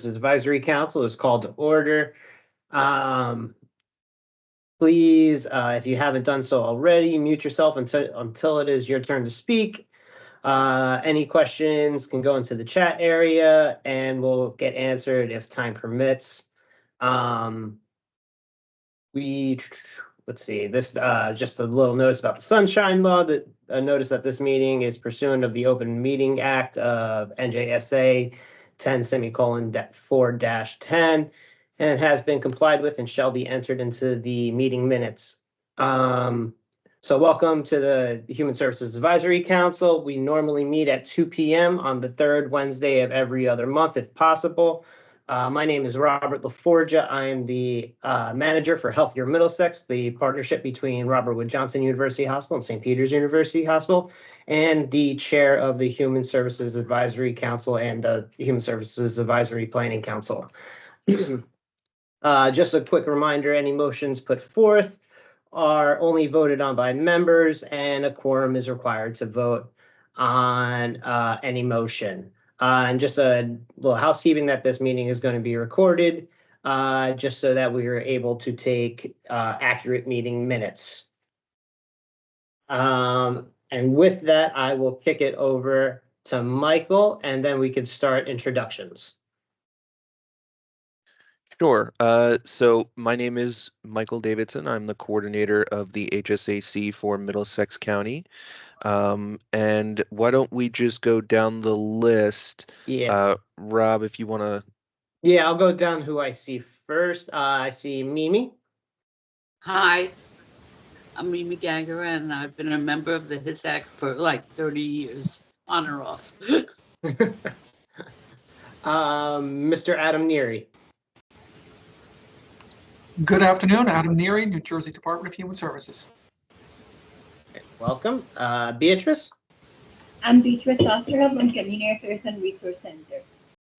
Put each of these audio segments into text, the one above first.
Advisory Council is called to order. Please, if you haven't done so already, mute yourself until it is your turn to speak. Any questions can go into the chat area and will get answered if time permits. Let's see, this just a little notice about the sunshine law, that a notice that this meeting is pursuant of the Open Meeting Act of NJSA 10:4-10 and has been complied with and shall be entered into the meeting minutes. So welcome to the Human Services Advisory Council. We normally meet at 2 p.m. on the third Wednesday of every other month, if possible. My name is Robert LaForgia. I am the manager for Healthier Middlesex, the partnership between Robert Wood Johnson University Hospital and St. Peter's University Hospital, and the chair of the Human Services Advisory Council and the Human Services Advisory Planning Council. Just a quick reminder, any motions put forth are only voted on by members, and a quorum is required to vote on any motion. And just a little housekeeping that this meeting is going to be recorded, just so that we are able to take accurate meeting minutes. And with that, I will kick it over to Michael, and then we could start introductions. Sure. So my name is Michael Davidson. I'm the coordinator of the HSAC for Middlesex County. And why don't we just go down the list? Yeah. Rob, if you want to. Yeah, I'll go down who I see first. I see Mimi. Hi, I'm Mimi Gangara, and I've been a member of the HISAC for like 30 years, on or off. Mr. Adam Neary. Good afternoon, Adam Neary, New Jersey Department of Human Services. Welcome. Beatrice? I'm Beatrice Osterhub from Community Affairs and Resource Center.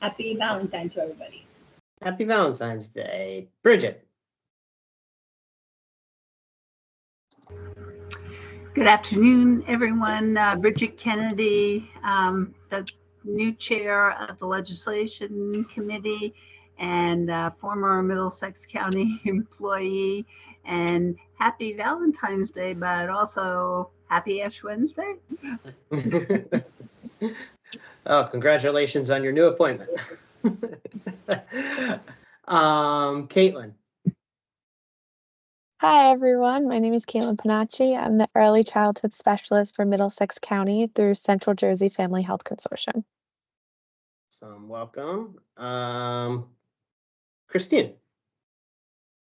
Happy Valentine's to everybody. Happy Valentine's Day. Bridget? Good afternoon, everyone. Bridget Kennedy, the new chair of the Legislation Committee and former Middlesex County employee. And happy Valentine's Day, but also happy Ash Wednesday. Oh, congratulations on your new appointment. Caitlin. Hi, everyone. My name is Caitlin Panacci. I'm the Early Childhood Specialist for Middlesex County through Central Jersey Family Health Consortium. So welcome. Christine.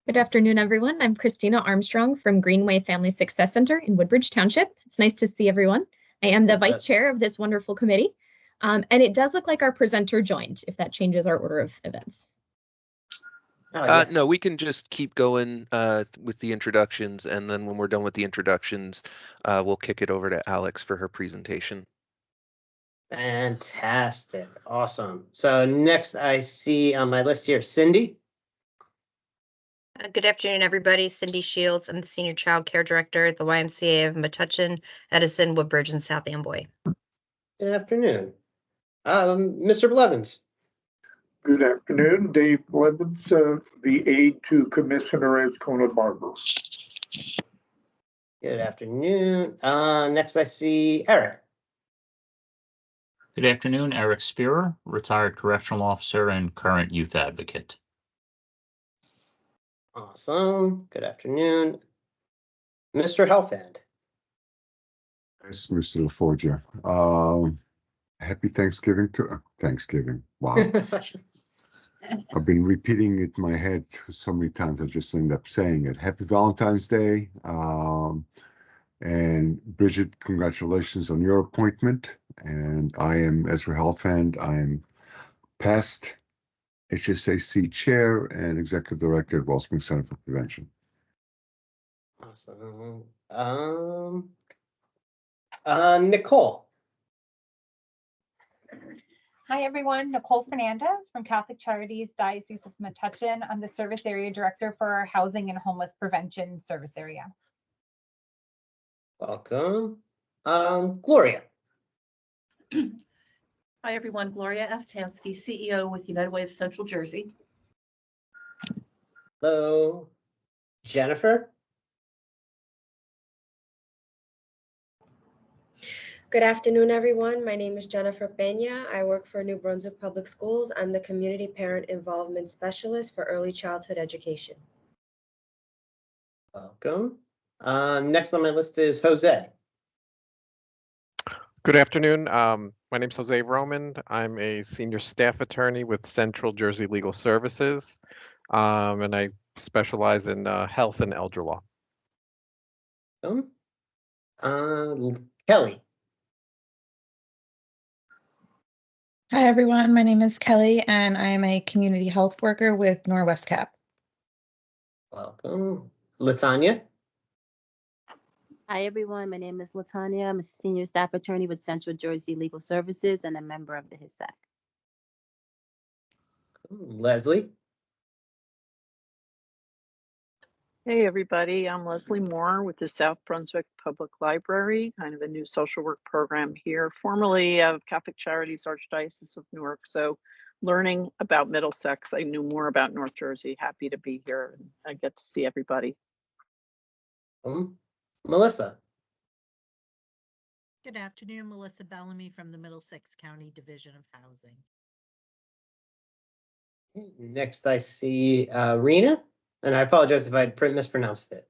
Good afternoon, everyone. I'm Christina Armstrong from Greenway Family Success Center in Woodbridge Township. It's nice to see everyone. I am the vice chair of this wonderful committee. And it does look like our presenter joined, if that changes our order of events. Yes. No, we can just keep going with the introductions, and then when we're done with the introductions, we'll kick it over to Alex for her presentation. Fantastic. Awesome. So next I see on my list here, Cindy. Good afternoon, everybody. Cindy Shields. I'm the Senior Child Care Director at the YMCA of Metuchen, Edison, Woodbridge, and South Amboy. Good afternoon. Mr. Blevins. Good afternoon. Dave Blevins, the aide to Commissioner Escona Barber. Good afternoon. Next I see Eric. Good afternoon, Eric Spearer, retired correctional officer and current youth advocate. Awesome. Good afternoon. Mr. Healthhand. Yes, Mr. LaForgia. Happy Thanksgiving to Thanksgiving. Wow. I've been repeating it in my head so many times, I just end up saying it. Happy Valentine's Day. And Bridget, congratulations on your appointment. And I am Ezra Healthhand. I'm past HSAC chair and executive director at Wellspring Center for Prevention. Awesome. Nicole. Hi, everyone. Nicole Fernandez from Catholic Charities Diocese of Metuchen. I'm the service area director for our housing and homeless prevention service area. Welcome. Gloria. Hi, everyone. Gloria F. Tansky, CEO with United Way of Central Jersey. Hello. Jennifer? Good afternoon, everyone. My name is Jennifer Peña. I work for New Brunswick Public Schools. I'm the Community Parent Involvement Specialist for Early Childhood Education. Welcome. Next on my list is Jose. Good afternoon. My name is Jose Roman. I'm a senior staff attorney with Central Jersey Legal Services, and I specialize in health and elder law. Kelly. Hi, everyone. My name is Kelly, and I'm a community health worker with Norwest Cap. Welcome. Latanya. Hi, everyone. My name is Latanya. I'm a senior staff attorney with Central Jersey Legal Services and a member of the HISAC. Leslie. Hey, everybody. I'm Leslie Moore with the South Brunswick Public Library, kind of a new social work program here, formerly of Catholic Charities Archdiocese of Newark. So learning about Middlesex, I knew more about North Jersey. Happy to be here and I get to see everybody. Melissa. Good afternoon, Melissa Bellamy from the Middlesex County Division of Housing. Next I see Rena, and I apologize if I mispronounced it.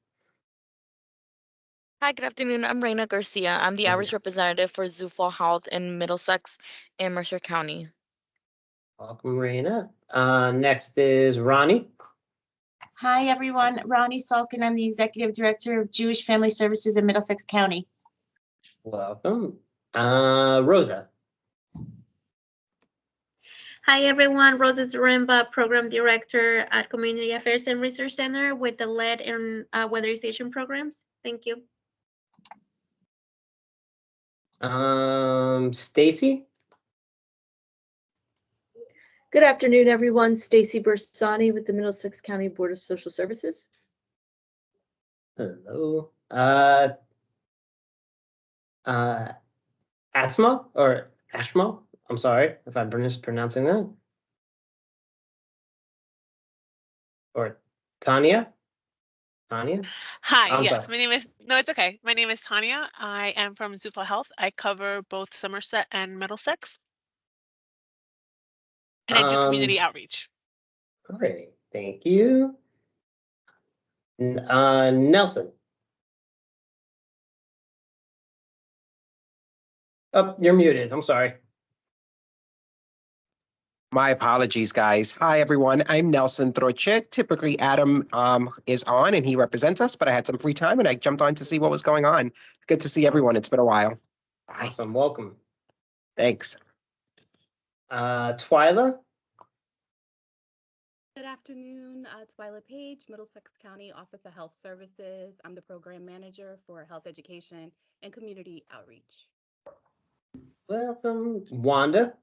Hi, good afternoon. I'm Reina Garcia. I'm the outreach representative for Zufall Health in Middlesex and Mercer County. Welcome, Rena. Next is Ronnie. Hi, everyone. Ronnie Salkin. I'm the Executive Director of Jewish Family Services in Middlesex County. Welcome. Rosa. Hi, everyone. Rosa Zaremba, Program Director at Community Affairs and Research Center with the lead in weatherization programs. Thank you. Stacy. Good afternoon, everyone. Stacy Bersani with the Middlesex County Board of Social Services. Hello. Asma or Ashma. I'm sorry if I'm mispronouncing that. Or Tanya. Tanya. Hi, I'm yes, sorry. my name is, no, it's okay. My name is Tanya. I am from Zufall Health. I cover both Somerset and Middlesex. And I do community outreach. Great, thank you. Nelson. Oh, you're muted. I'm sorry. My apologies, guys. Hi, everyone. I'm Nelson Troche. Typically, Adam is on and he represents us, but I had some free time and I jumped on to see what was going on. Good to see everyone. It's been a while. Bye. Awesome. Welcome. Thanks. Twyla. Good afternoon, Twyla Page, Middlesex County Office of Health Services. I'm the program manager for health education and community outreach. Welcome. Wanda.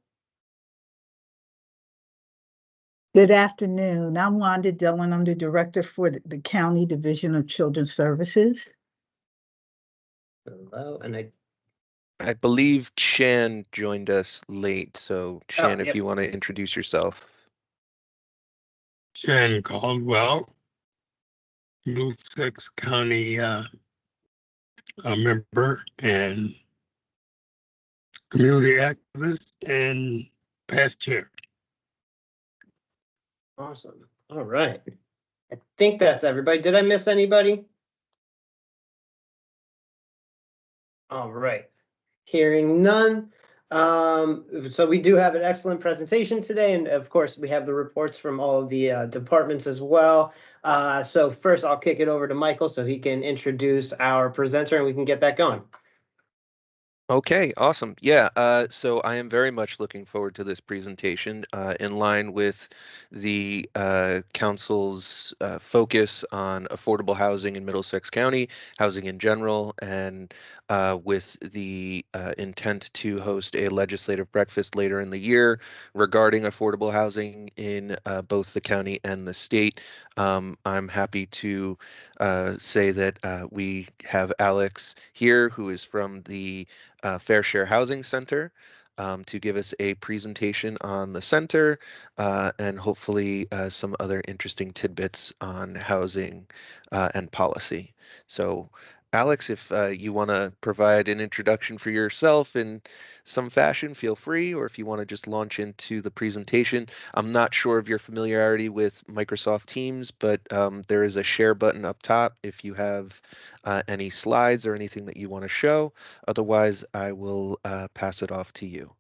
Good afternoon. I'm Wanda Dillon. I'm the director for the County Division of Children's Services. Hello, and I believe Chan joined us late. So Chan, yep. if you want to introduce yourself. Chan Caldwell, Middlesex County member and community activist and past chair. Awesome. All right. I think that's everybody. Did I miss anybody? All right. Hearing none. So we do have an excellent presentation today. And of course, we have the reports from all of the departments as well. So first, I'll kick it over to Michael so he can introduce our presenter and we can get that going. Okay, awesome. Yeah, so I am very much looking forward to this presentation in line with the council's focus on affordable housing in Middlesex County, housing in general, and with the intent to host a legislative breakfast later in the year regarding affordable housing in both the county and the state. I'm happy to say that we have Alex here, who is from the Fair Share Housing Center, to give us a presentation on the center and hopefully some other interesting tidbits on housing and policy. So Alex, if you want to provide an introduction for yourself in some fashion, feel free, or if you want to just launch into the presentation. I'm not sure of your familiarity with Microsoft Teams, but there is a share button up top if you have any slides or anything that you want to show. Otherwise, I will pass it off to you.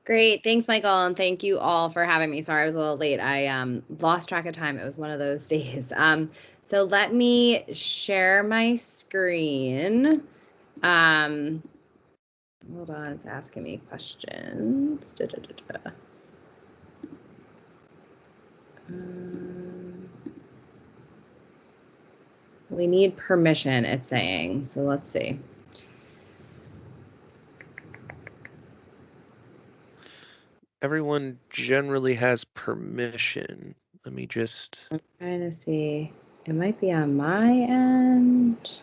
Great. Thanks, Michael. And thank you all for having me. Sorry, I was a little late. I lost track of time. It was one of those days. So let me share my screen. Hold on, it's asking me questions. We need permission, it's saying. So let's see. Everyone generally has permission. Let me just... I'm trying to see. It might be on my end.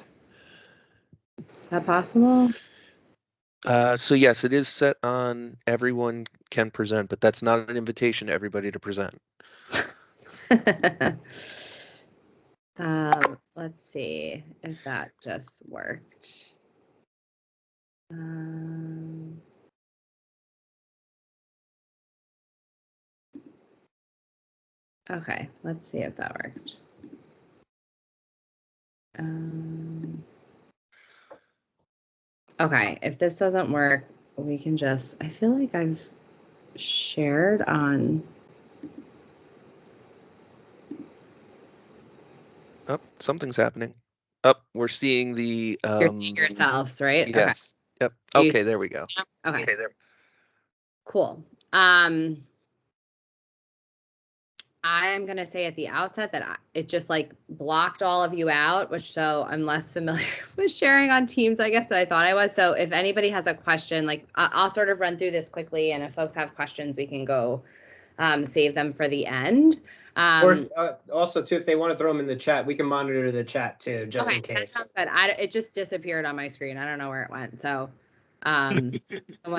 Is that possible? So yes, it is set on everyone can present, but that's not an invitation to everybody to present. Let's see if that just worked. Okay, let's see if that worked. Okay, if this doesn't work, we can just, I feel like I've shared on. Oh, something's happening. Oh, we're seeing the... You're seeing yourselves, right? Yes. Okay. Yep. Okay, there we go. Okay. Okay, there. Cool. I'm going to say at the outset that it just like blocked all of you out, which so I'm less familiar with sharing on Teams, I guess, that I thought I was. So if anybody has a question, like I'll sort of run through this quickly. And if folks have questions, we can go save them for the end. Or also too, if they want to throw them in the chat, we can monitor the chat too, just in case. That sounds good. It just disappeared on my screen. I don't know where it went. So when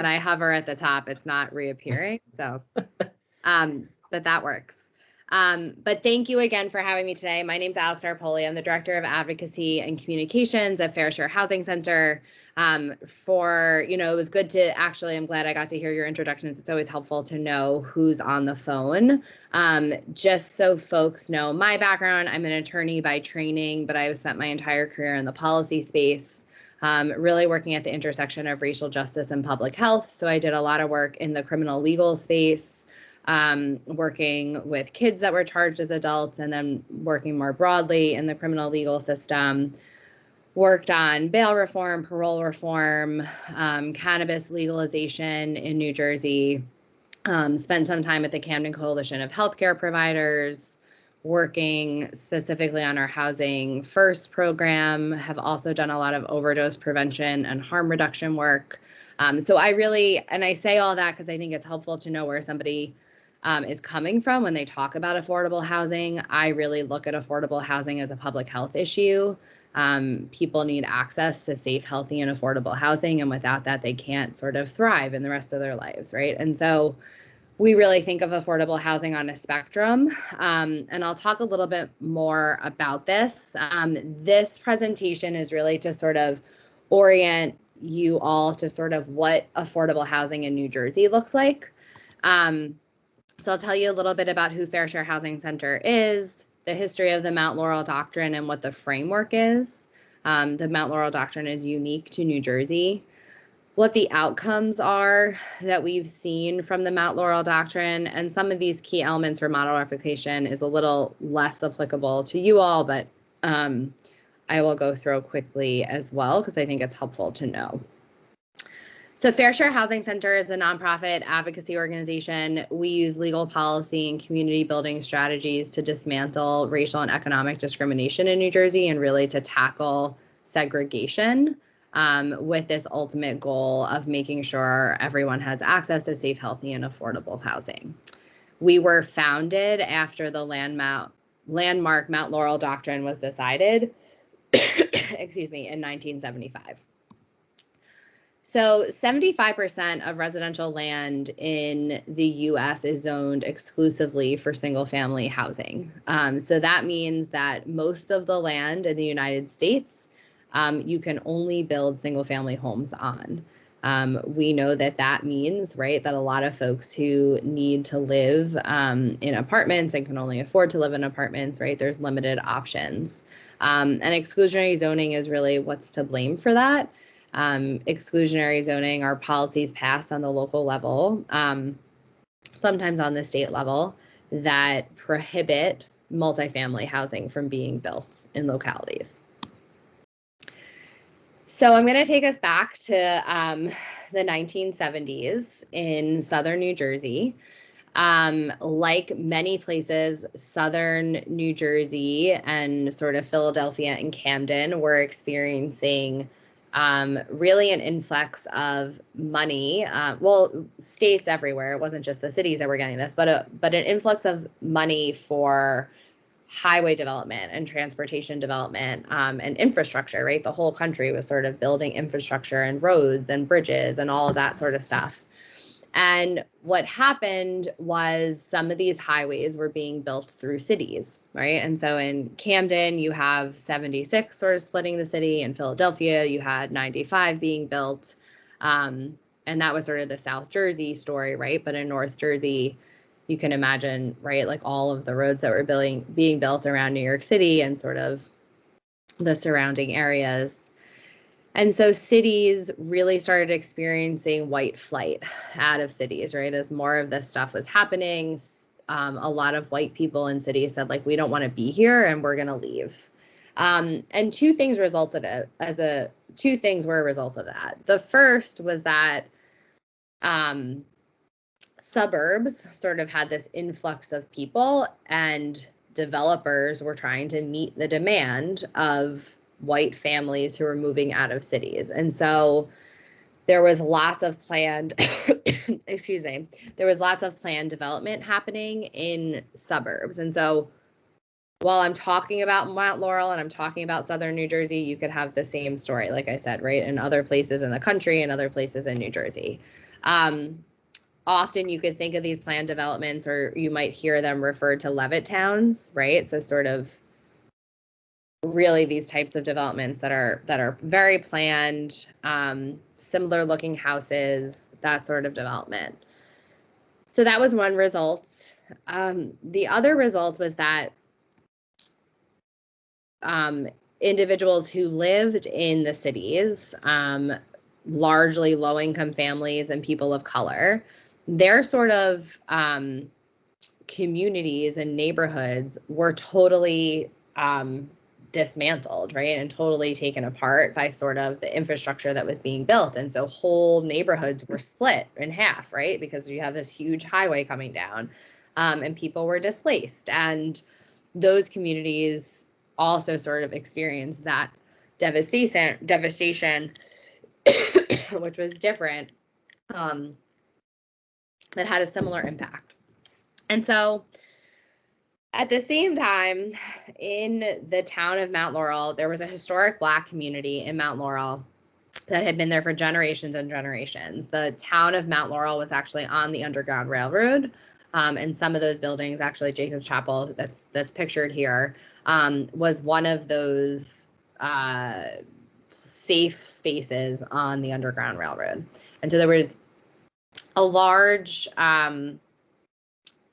I hover at the top, it's not reappearing. So, but that works. But thank you again for having me today. My name is Alex Arpoli. I'm the Director of Advocacy and Communications at Fair Share Housing Center. It was good to actually, I'm glad I got to hear your introductions. It's always helpful to know who's on the phone. Just so folks know my background, I'm an attorney by training, but I've spent my entire career in the policy space. Really working at the intersection of racial justice and public health. So I did a lot of work in the criminal legal space, working with kids that were charged as adults, and then working more broadly in the criminal legal system. Worked on bail reform, parole reform, cannabis legalization in New Jersey. Spent some time at the Camden Coalition of Healthcare Providers, working specifically on our Housing First program, have also done a lot of overdose prevention and harm reduction work. So I really, and I say all that because I think it's helpful to know where somebody is coming from when they talk about affordable housing. I really look at affordable housing as a public health issue. People need access to safe, healthy, and affordable housing. And without that, they can't sort of thrive in the rest of their lives, right? And so we really think of affordable housing on a spectrum. And I'll talk a little bit more about this. This presentation is really to sort of orient you all to sort of what affordable housing in New Jersey looks like. So I'll tell you a little bit about who Fair Share Housing Center is, the history of the Mount Laurel Doctrine, and what the framework is. The Mount Laurel Doctrine is unique to New Jersey. What the outcomes are that we've seen from the Mount Laurel Doctrine, and some of these key elements for model replication is a little less applicable to you all, but I will go through quickly as well because I think it's helpful to know. So Fair Share Housing Center is a nonprofit advocacy organization. We use legal policy and community building strategies to dismantle racial and economic discrimination in New Jersey and really to tackle segregation with this ultimate goal of making sure everyone has access to safe, healthy, and affordable housing. We were founded after the landmark Mount Laurel Doctrine was decided, excuse me, in 1975. So 75% of residential land in the US is zoned exclusively for single family housing. So that means that most of the land in the United States, you can only build single family homes on. We know that that means, right, that a lot of folks who need to live in apartments and can only afford to live in apartments, right, there's limited options. And exclusionary zoning is really what's to blame for that. Exclusionary zoning are policies passed on the local level, sometimes on the state level, that prohibit multifamily housing from being built in localities. So I'm going to take us back to the 1970s in southern New Jersey. Like many places, southern New Jersey and sort of Philadelphia and Camden were experiencing really an influx of money. Well, states everywhere. It wasn't just the cities that were getting this, but an influx of money for highway development and transportation development and infrastructure, right? The whole country was sort of building infrastructure and roads and bridges and all of that sort of stuff. And what happened was some of these highways were being built through cities, right? And so in Camden, you have 76 sort of splitting the city. In Philadelphia, you had 95 being built. And that was sort of the South Jersey story, right? But in North Jersey, you can imagine, right, like all of the roads that were being built around New York City and sort of the surrounding areas. And so cities really started experiencing white flight out of cities, right? As more of this stuff was happening, a lot of white people in cities said, like, we don't want to be here and we're going to leave. And two things were a result of that. The first was that suburbs sort of had this influx of people, and developers were trying to meet the demand of white families who were moving out of cities. And so there was lots of planned, there was lots of planned development happening in suburbs. And so while I'm talking about Mount Laurel and I'm talking about southern New Jersey, you could have the same story, like I said, right, in other places in the country and other places in New Jersey. Often you could think of these planned developments, or you might hear them referred to Levitt towns, right? So sort of really these types of developments that are very planned, similar looking houses, that sort of development. So that was one result. The other result was that individuals who lived in the cities, largely low-income families and people of color, their sort of communities and neighborhoods were totally dismantled, right, and totally taken apart by sort of the infrastructure that was being built. And so whole neighborhoods were split in half, right, because you have this huge highway coming down, and people were displaced. And those communities also sort of experienced that devastation, which was different, that had a similar impact. And so at the same time, in the town of Mount Laurel, there was a historic Black community in Mount Laurel that had been there for generations and generations. The town of Mount Laurel was actually on the Underground Railroad, and some of those buildings, actually Jacob's Chapel, that's pictured here, was one of those safe spaces on the Underground Railroad. And so there was a large,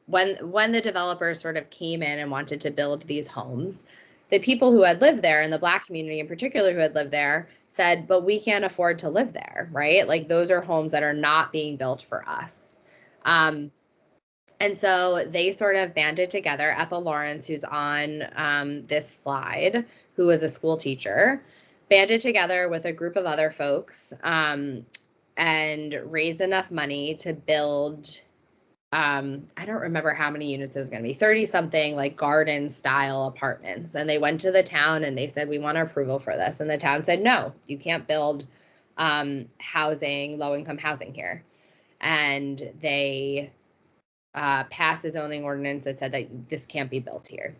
when the developers sort of came in and wanted to build these homes, the people who had lived there, and the Black community in particular who had lived there, said, but we can't afford to live there, right? Like, those are homes that are not being built for us. And so they sort of banded together. Ethel Lawrence, who's on this slide, who was a school teacher, banded together with a group of other folks and raised enough money to build, I don't remember how many units it was going to be, 30 something, like garden style apartments. And they went to the town and they said, we want approval for this. And the town said, no, you can't build housing, low income housing here. And they passed a zoning ordinance that said that this can't be built here.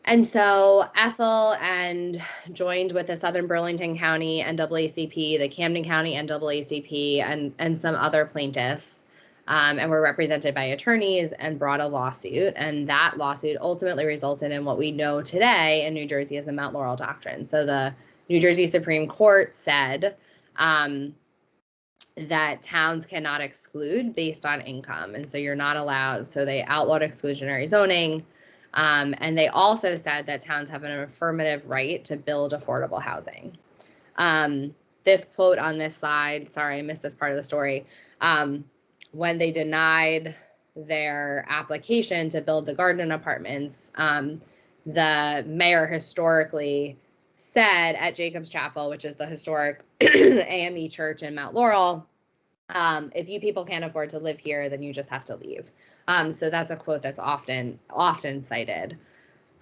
And so Ethel and joined with the Southern Burlington County NAACP, the Camden County NAACP, and some other plaintiffs, and were represented by attorneys and brought a lawsuit. And that lawsuit ultimately resulted in what we know today in New Jersey as the Mount Laurel Doctrine. So the New Jersey Supreme Court said that towns cannot exclude based on income. And so you're not allowed, so they outlawed exclusionary zoning. And they also said that towns have an affirmative right to build affordable housing. This quote on this slide, sorry, I missed this part of the story. When they denied their application to build the garden apartments, the mayor historically said at Jacob's Chapel, which is the historic AME church in Mount Laurel, if you people can't afford to live here, then you just have to leave. So that's a quote that's often cited.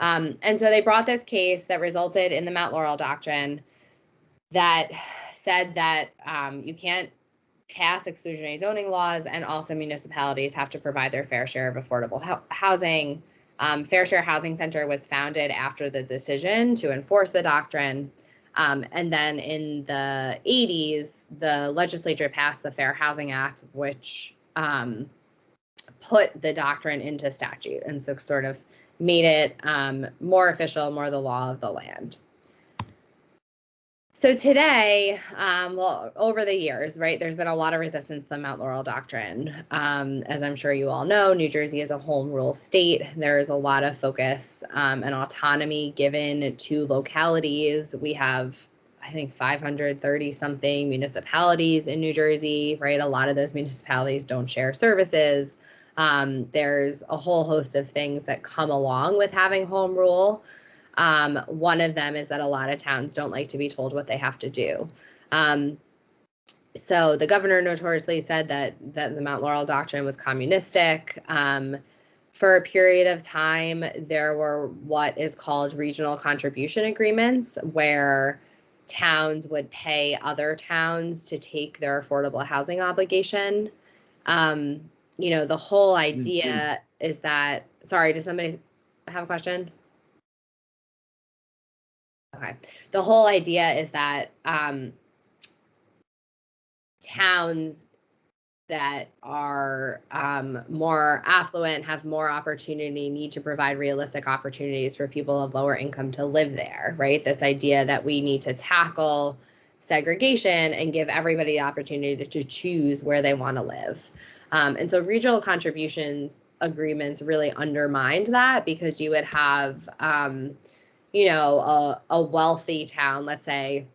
And so they brought this case that resulted in the Mount Laurel Doctrine that said that you can't pass exclusionary zoning laws, and also municipalities have to provide their fair share of affordable housing. Fair Share Housing Center was founded after the decision to enforce the doctrine. And then in the 80s, the legislature passed the Fair Housing Act, which put the doctrine into statute, and so sort of made it more official, more the law of the land. So today, well, over the years, right, there's been a lot of resistance to the Mount Laurel Doctrine. As I'm sure you all know, New Jersey is a home rule state. There's a lot of focus and autonomy given to localities. We have, I think, 530 something municipalities in New Jersey, right? A lot of those municipalities don't share services. There's a whole host of things that come along with having home rule. One of them is that a lot of towns don't like to be told what they have to do. So the governor notoriously said that the Mount Laurel Doctrine was communistic. For a period of time, there were what is called regional contribution agreements, where towns would pay other towns to take their affordable housing obligation. You know, the whole idea is that, sorry, does somebody have a question? Okay. The whole idea is that towns that are more affluent, have more opportunity, need to provide realistic opportunities for people of lower income to live there, right? This idea that we need to tackle segregation and give everybody the opportunity to choose where they want to live. And so regional contributions agreements really undermined that, because you would have you know, a wealthy town, let's say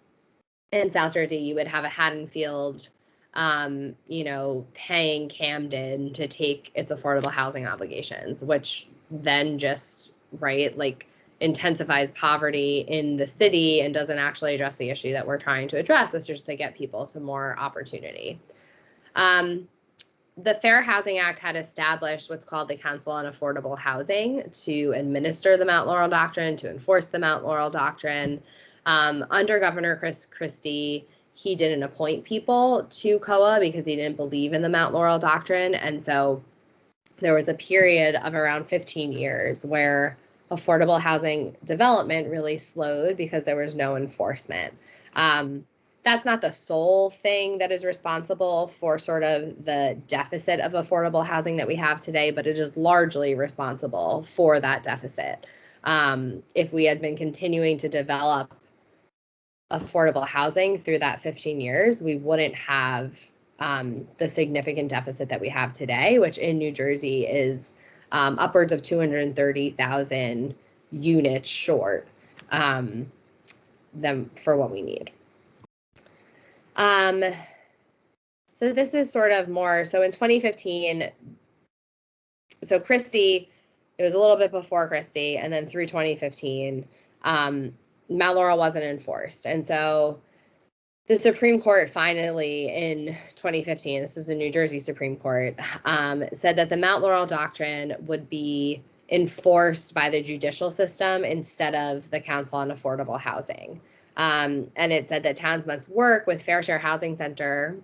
in South Jersey, you would have a Haddonfield, you know, paying Camden to take its affordable housing obligations, which then just, right, like intensifies poverty in the city and doesn't actually address the issue that we're trying to address, which is to get people to more opportunity. The Fair Housing Act had established what's called the Council on Affordable Housing to administer the Mount Laurel Doctrine, to enforce the Mount Laurel Doctrine. Under Governor Chris Christie, he didn't appoint people to COA because he didn't believe in the Mount Laurel Doctrine. And so there was a period of around 15 years where affordable housing development really slowed because there was no enforcement. That's not the sole thing that is responsible for sort of the deficit of affordable housing that we have today, but it is largely responsible for that deficit. If we had been continuing to develop affordable housing through that 15 years, we wouldn't have the significant deficit that we have today, which in New Jersey is upwards of 230,000 units short than for what we need. So this is sort of more, so in 2015, so Christie, it was a little bit before Christie, and then through 2015, Mount Laurel wasn't enforced. And so the Supreme Court finally in 2015, this is the New Jersey Supreme Court, said that the Mount Laurel Doctrine would be enforced by the judicial system instead of the Council on Affordable Housing. And it said that towns must work with Fair Share Housing Center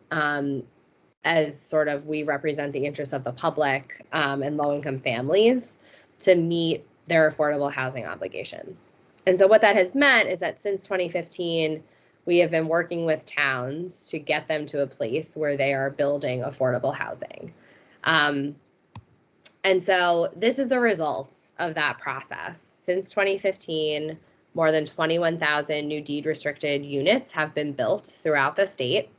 as sort of we represent the interests of the public and low-income families to meet their affordable housing obligations. And so what that has meant is that since 2015, we have been working with towns to get them to a place where they are building affordable housing. And so this is the results of that process. Since 2015, more than 21,000 new deed restricted units have been built throughout the state.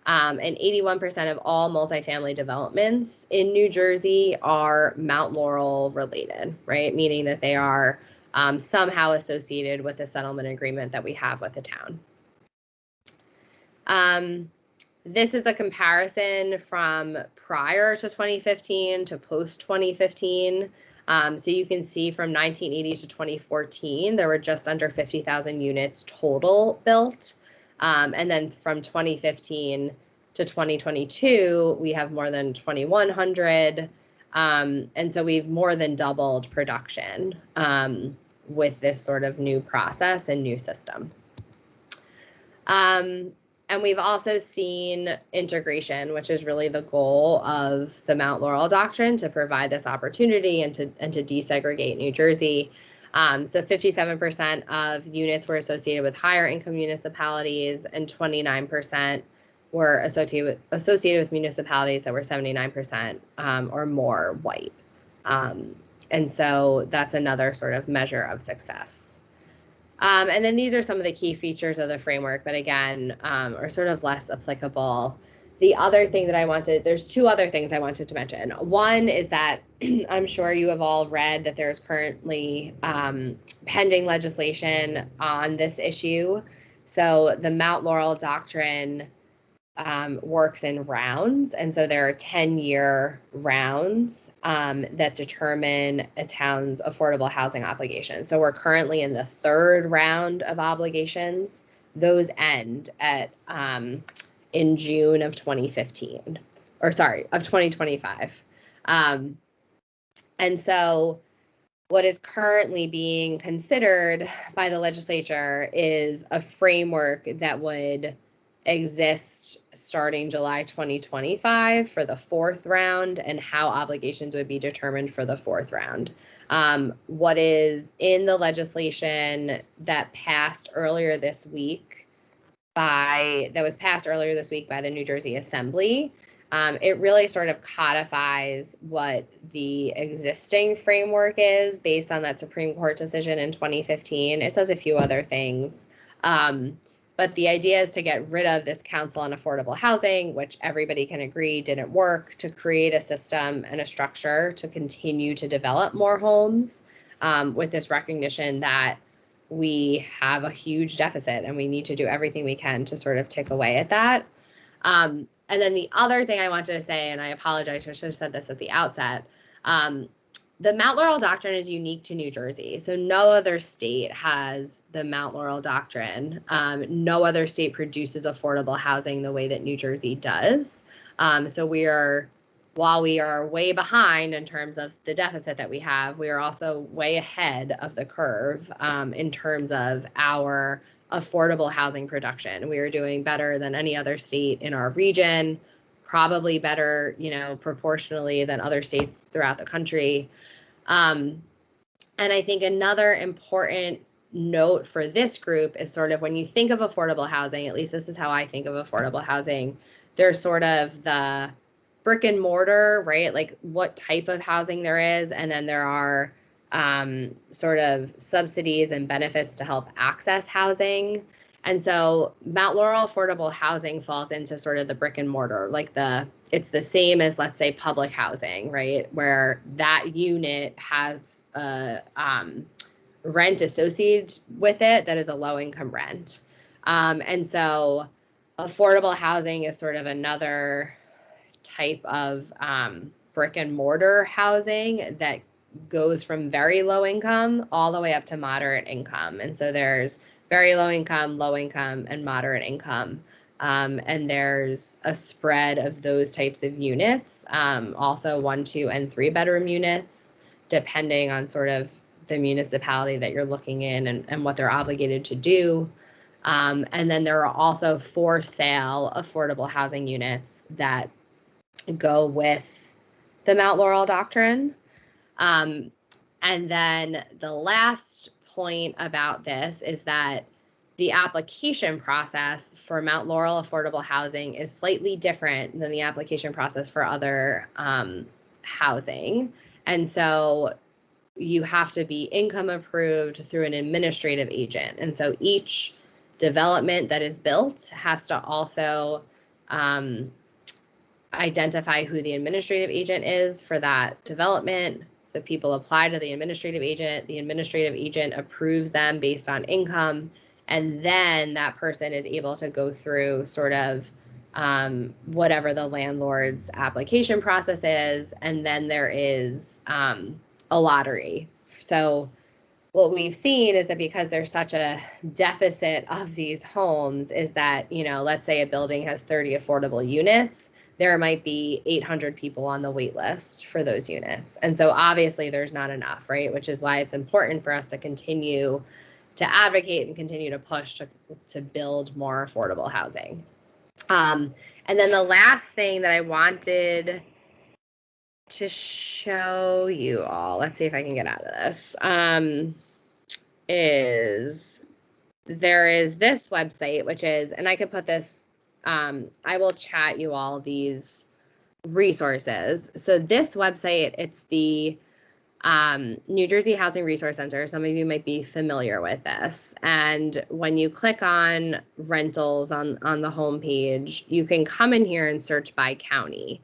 And 81% of all multifamily developments in New Jersey are Mount Laurel related, right? Meaning that they are somehow associated with the settlement agreement that we have with the town. This is the comparison from prior to 2015 to post 2015. So you can see from 1980 to 2014, there were just under 50,000 units total built. And then from 2015 to 2022, we have more than 2,100. And so we've more than doubled production with this sort of new process and new system. And we've also seen integration, which is really the goal of the Mount Laurel Doctrine, to provide this opportunity and to desegregate New Jersey. So 57% of units were associated with higher income municipalities, and 29% were associated with municipalities that were 79% or more white. And so that's another sort of measure of success. And then these are some of the key features of the framework, but again, are sort of less applicable. The other thing that there's two other things I wanted to mention. One is that I'm sure you have all read that there's currently pending legislation on this issue. So the Mount Laurel Doctrine works in rounds. And so there are 10-year rounds that determine a town's affordable housing obligation. So we're currently in the third round of obligations. Those end at in June of 2015, or sorry, of 2025. And so what is currently being considered by the legislature is a framework that would exist starting July 2025 for the fourth round, and how obligations would be determined for the fourth round. What is in the legislation that passed earlier this week by the New Jersey Assembly, it really sort of codifies what the existing framework is based on that Supreme Court decision in 2015. It does a few other things. But the idea is to get rid of this Council on Affordable Housing, which everybody can agree didn't work, to create a system and a structure to continue to develop more homes, with this recognition that we have a huge deficit and we need to do everything we can to sort of tick away at that. And then the other thing I wanted to say, and I apologize, I should have said this at the outset, the Mount Laurel Doctrine is unique to New Jersey. So no other state has the Mount Laurel Doctrine. No other state produces affordable housing the way that New Jersey does. So while we are way behind in terms of the deficit that we have, we are also way ahead of the curve in terms of our affordable housing production. We are doing better than any other state in our region, probably better, proportionally than other states throughout the country. And I think another important note for this group is sort of when you think of affordable housing, at least this is how I think of affordable housing, there's sort of the brick and mortar, right? Like what type of housing there is. And then there are sort of subsidies and benefits to help access housing. And so Mount Laurel affordable housing falls into sort of the brick and mortar, like it's the same as, let's say, public housing, right? Where that unit has a rent associated with it that is a low income rent. And so affordable housing is sort of another type of brick and mortar housing that goes from very low income all the way up to moderate income. And so there's very low income, and moderate income. And there's a spread of those types of units, also 1, 2, and 3 bedroom units, depending on sort of the municipality that you're looking in and what they're obligated to do. And then there are also for sale affordable housing units that go with the Mount Laurel Doctrine. And then the last point about this is that the application process for Mount Laurel affordable housing is slightly different than the application process for other housing. And so you have to be income approved through an administrative agent. And so each development that is built has to also identify who the administrative agent is for that development. So people apply to the administrative agent approves them based on income, and then that person is able to go through sort of whatever the landlord's application process is, and then there is a lottery. So what we've seen is that because there's such a deficit of these homes is that, you know, let's say a building has 30 affordable units, there might be 800 people on the wait list for those units. And so obviously there's not enough, right? Which is why it's important for us to continue to advocate and continue to push to build more affordable housing. And then the last thing that I wanted to show you all, let's see if I can get out of this, is there is this website, which is, and I could put this, I will chat you all these resources. So this website, it's the New Jersey Housing Resource Center. Some of you might be familiar with this. And when you click on rentals on the homepage, you can come in here and search by county.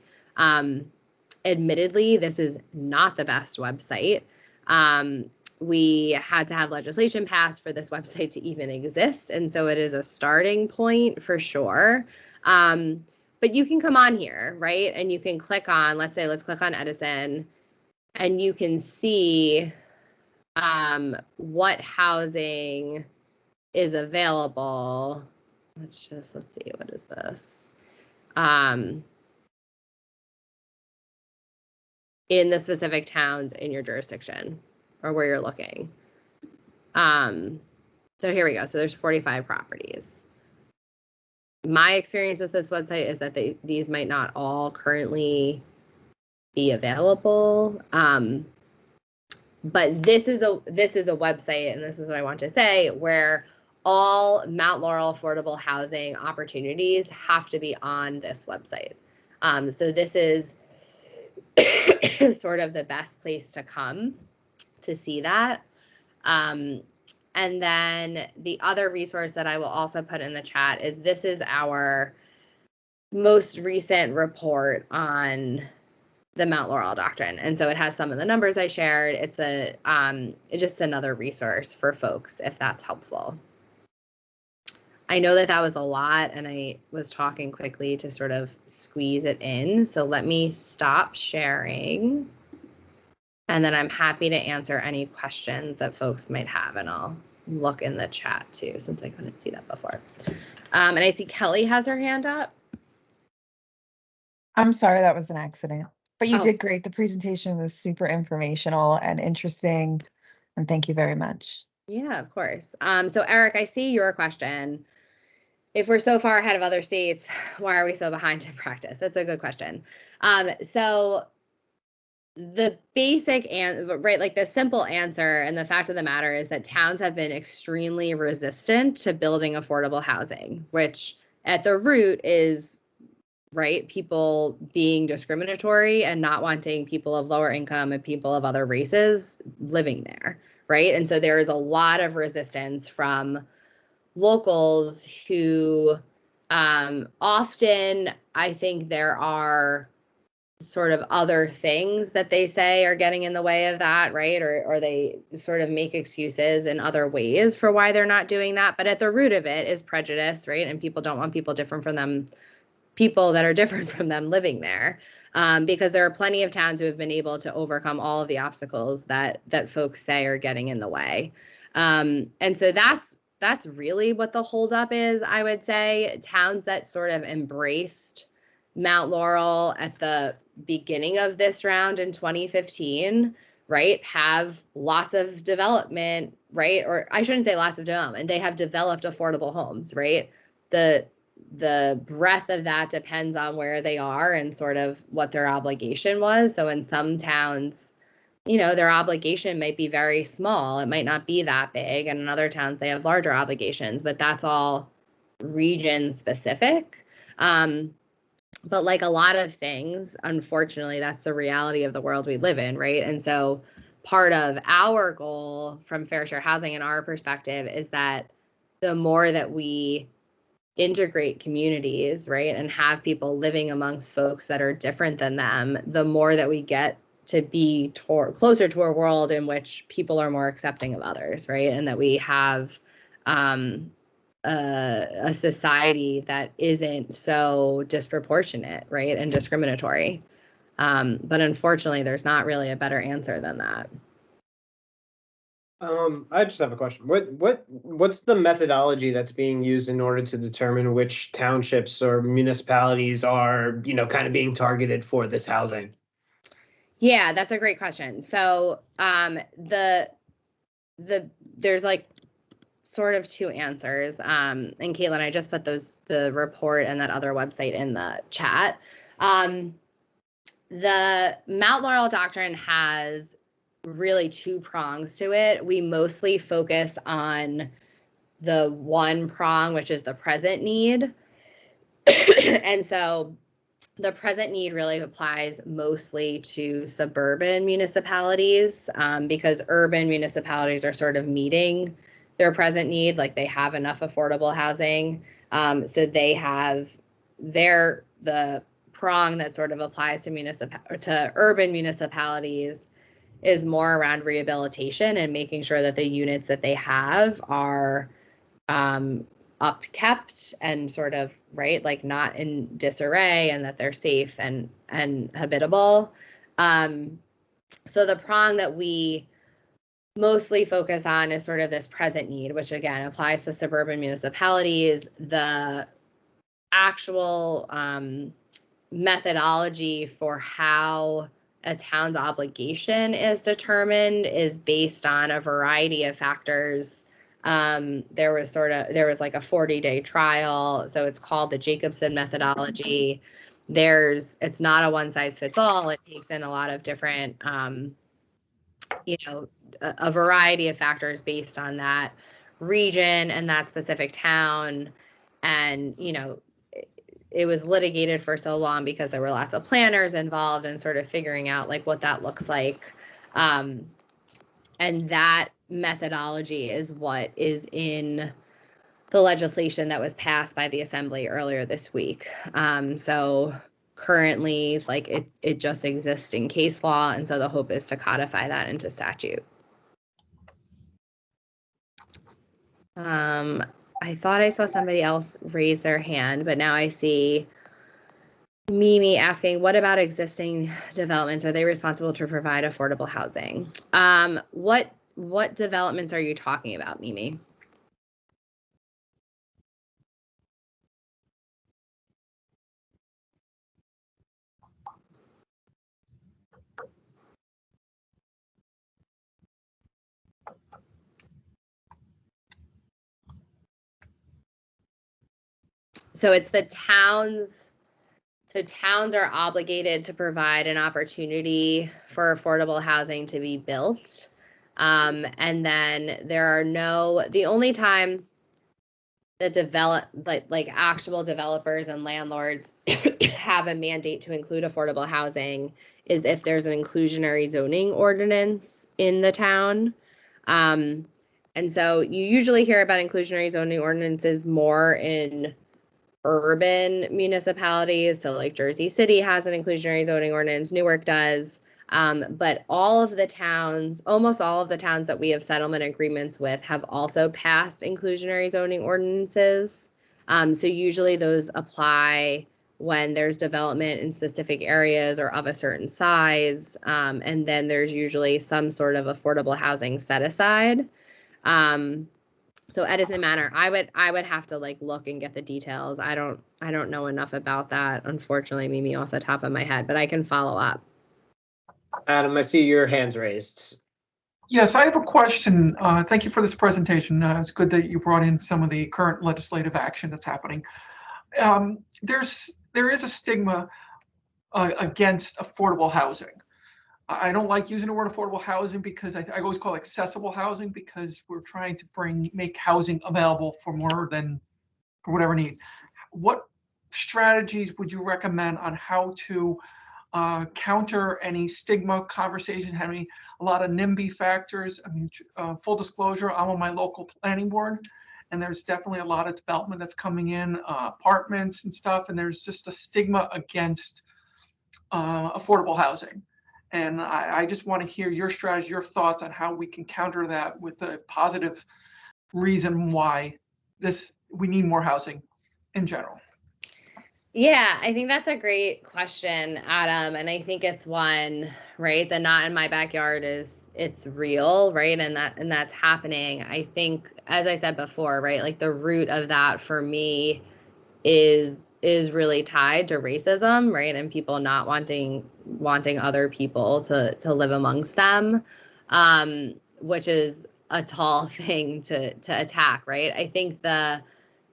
Admittedly, this is not the best website. We had to have legislation passed for this website to even exist. And so it is a starting point for sure. But you can come on here, right? And you can click on, let's click on Edison, and you can see what housing is available. Let's see, what is this? In the specific towns in your jurisdiction or where you're looking. So here we go. So there's 45 properties. My experience with this website is that these might not all currently be available. But this is a website, and this is what I want to say, where all Mount Laurel affordable housing opportunities have to be on this website. So this is sort of the best place to come to see that. And then the other resource that I will also put in the chat is this is our most recent report on the Mount Laurel Doctrine. And so it has some of the numbers I shared. It's just another resource for folks if that's helpful. I know that was a lot and I was talking quickly to sort of squeeze it in. So let me stop sharing. And then I'm happy to answer any questions that folks might have, and I'll look in the chat too, since I couldn't see that before. And I see Kelly has her hand up. I'm sorry, that was an accident. But you Oh. did great. The presentation was super informational and interesting. And thank you very much. Yeah, of course. So Eric, I see your question. If we're so far ahead of other states, why are we so behind in practice? That's a good question. So the basic and right, like the simple answer and the fact of the matter is that towns have been extremely resistant to building affordable housing, which at the root is right, people being discriminatory and not wanting people of lower income and people of other races living there, right? And so there is a lot of resistance from locals who often, I think there are sort of other things that they say are getting in the way of that, right? Or they sort of make excuses in other ways for why they're not doing that. But at the root of it is prejudice, right? And people don't want people different from them, people that are different from them living there. Because there are plenty of towns who have been able to overcome all of the obstacles that folks say are getting in the way. And so that's really what the holdup is, I would say. Towns that sort of embraced Mount Laurel at the beginning of this round in 2015, right, have lots of development, right? Or I shouldn't say lots of development. They have developed affordable homes, right? The breadth of that depends on where they are and sort of what their obligation was. So in some towns, their obligation might be very small. It might not be that big. And in other towns, they have larger obligations, but that's all region specific. But like a lot of things, unfortunately, that's the reality of the world we live in, right? And so part of our goal from Fair Share Housing and our perspective is that the more that we integrate communities, right, and have people living amongst folks that are different than them, the more that we get to be closer to a world in which people are more accepting of others, right? And that we have a society that isn't so disproportionate, right, and discriminatory. But unfortunately, there's not really a better answer than that. I just have a question. What's the methodology that's being used in order to determine which townships or municipalities are, kind of being targeted for this housing? Yeah, that's a great question. So there's like sort of two answers. And Caitlin, I just put the report and that other website in the chat. The Mount Laurel Doctrine has really two prongs to it. We mostly focus on the one prong, which is the present need. And so the present need really applies mostly to suburban municipalities, because urban municipalities are sort of meeting their present need, like they have enough affordable housing. So they have the prong that sort of applies to urban municipalities is more around rehabilitation and making sure that the units that they have are upkept and sort of, right, like not in disarray, and that they're safe and habitable. So the prong that we mostly focus on is sort of this present need, which again applies to suburban municipalities. The actual methodology for how a town's obligation is determined is based on a variety of factors. There was like a 40-day trial, so it's called the Jacobson methodology. It's not a one size fits all. It takes in a lot of different, a variety of factors based on that region and that specific town. And, it was litigated for so long because there were lots of planners involved and sort of figuring out like what that looks like. And that methodology is what is in the legislation that was passed by the Assembly earlier this week. So currently, like it just exists in case law. And so the hope is to codify that into statute. I thought I saw somebody else raise their hand, but now I see Mimi asking, what about existing developments? Are they responsible to provide affordable housing? What developments are you talking about, Mimi? So it's the towns. So towns are obligated to provide an opportunity for affordable housing to be built. And then the only time that like actual developers and landlords have a mandate to include affordable housing is if there's an inclusionary zoning ordinance in the town. And so you usually hear about inclusionary zoning ordinances more in urban municipalities. So like Jersey City has an inclusionary zoning ordinance, Newark does. But almost all of the towns that we have settlement agreements with have also passed inclusionary zoning ordinances. So usually those apply when there's development in specific areas or of a certain size. And then there's usually some sort of affordable housing set aside. So Edison Manor, I would have to like look and get the details. I don't know enough about that, unfortunately, Mimi, off the top of my head, but I can follow up. Adam, I see your hands raised. Yes, I have a question. Thank you for this presentation. It's good that you brought in some of the current legislative action that's happening. There is a stigma against affordable housing. I don't like using the word affordable housing because I always call it accessible housing because we're trying to make housing available for more than for whatever needs. What strategies would you recommend on how to counter any stigma conversation, having a lot of NIMBY factors? I mean, full disclosure, I'm on my local planning board, and there's definitely a lot of development that's coming in, apartments and stuff, and there's just a stigma against affordable housing. And I just want to hear your strategy, your thoughts on how we can counter that with a positive reason why we need more housing in general. Yeah, I think that's a great question, Adam. And I think it's one, right? The not in my backyard it's real, right? And that's happening. I think, as I said before, right, like the root of that for me is really tied to racism, right? And people not wanting other people to live amongst them, which is a tall thing to attack, right? I think the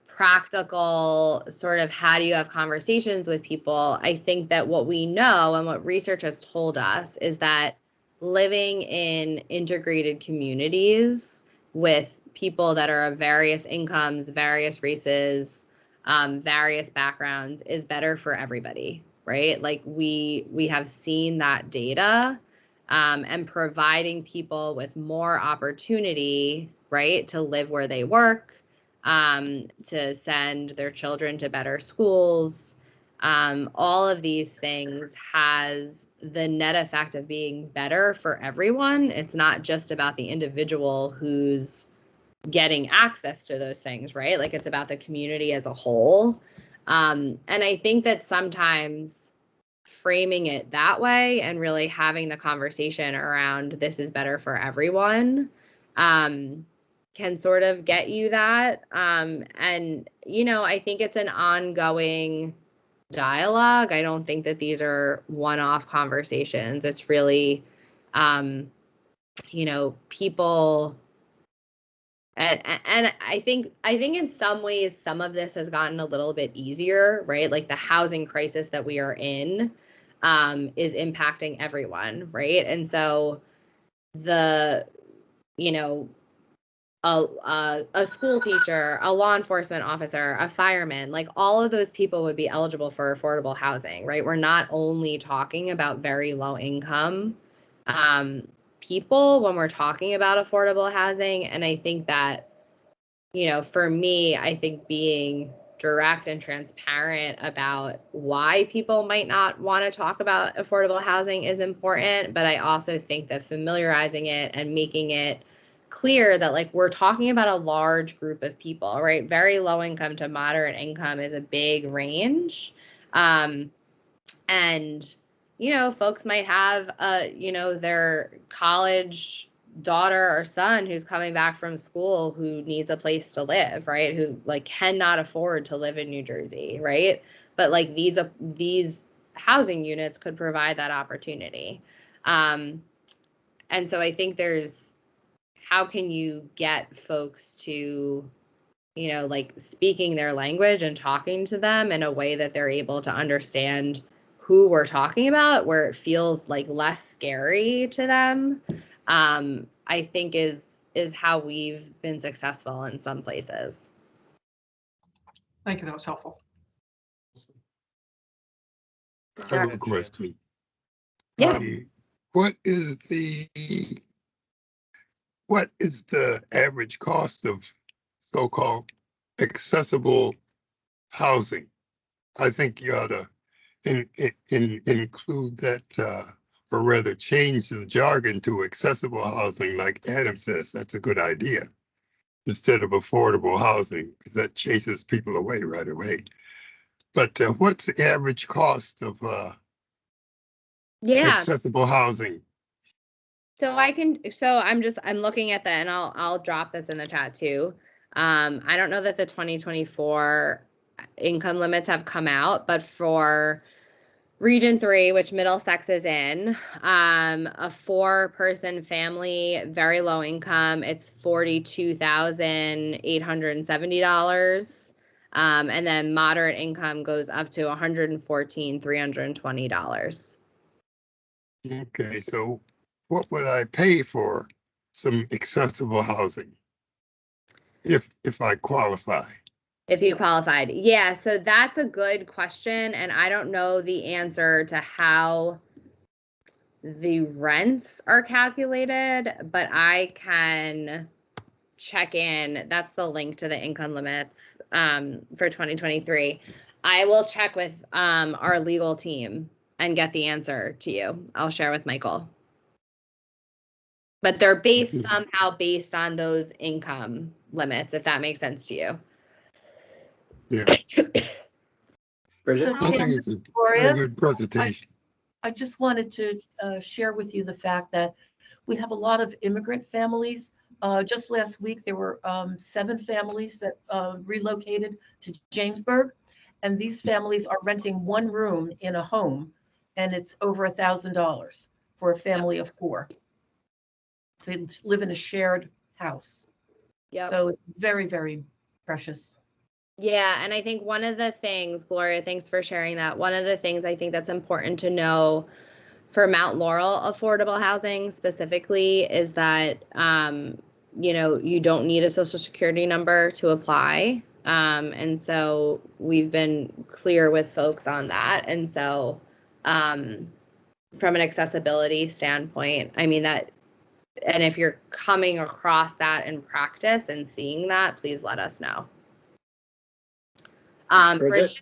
practical sort of how do you have conversations with people, I think that what we know and what research has told us is that living in integrated communities with people that are of various incomes, various races, various backgrounds is better for everybody, right? Like we have seen that data, and providing people with more opportunity, right, to live where they work, to send their children to better schools. All of these things has the net effect of being better for everyone. It's not just about the individual who's getting access to those things, right? Like it's about the community as a whole. And I think that sometimes framing it that way and really having the conversation around this is better for everyone, can sort of get you that. And, you know, I think it's an ongoing dialogue. I don't think that these are one-off conversations. It's really, you know, people. And I think in some ways, some of this has gotten a little bit easier, right? Like the housing crisis that we are in is impacting everyone, right? And so you know, a school teacher, a law enforcement officer, a fireman, like all of those people would be eligible for affordable housing, right? We're not only talking about very low income people when we're talking about affordable housing. And I think that, you know, for me, I think being direct and transparent about why people might not want to talk about affordable housing is important. But I also think that familiarizing it and making it clear that like we're talking about a large group of people, right? Very low income to moderate income is a big range. And you know, folks might have, you know, their college daughter or son who's coming back from school who needs a place to live, right? Who like cannot afford to live in New Jersey, right? But like these housing units could provide that opportunity. And so I think there's, how can you get folks to, you know, like speaking their language and talking to them in a way that they're able to understand who we're talking about, where it feels like less scary to them, I think is how we've been successful in some places. Thank you, that was helpful. I have a question. Yeah. What is the average cost of so-called accessible housing? I think you ought to include that, or rather change the jargon to accessible housing, like Adam says. That's a good idea, instead of affordable housing, because that chases people away right away. But what's the average cost of accessible housing? So I'm looking at that, and I'll drop this in the chat too. I don't know that the 2024 income limits have come out, but for Region 3, which Middlesex is in, a 4-person family, very low income, it's $42,870. And then moderate income goes up to $114,320. Okay, so what would I pay for some accessible housing? If I qualify? If you qualified. Yeah, so that's a good question. And I don't know the answer to how the rents are calculated, but I can check in. That's the link to the income limits for 2023. I will check with our legal team and get the answer to you. I'll share with Michael. But they're somehow based on those income limits, if that makes sense to you. Yeah. Bridget? I think it's a very good presentation. I just wanted to share with you the fact that we have a lot of immigrant families. Just last week, there were 7 families that relocated to Jamesburg, and these families are renting 1 room in a home, and it's over $1,000 for a family of 4. They live in a shared house. Yep. So it's very, very precious. Yeah, and I think one of the things, Gloria, thanks for sharing that. One of the things I think that's important to know for Mount Laurel affordable housing specifically is that, you know, you don't need a social security number to apply. And so we've been clear with folks on that. And so from an accessibility standpoint, I mean that, and if you're coming across that in practice and seeing that, please let us know. Bridget?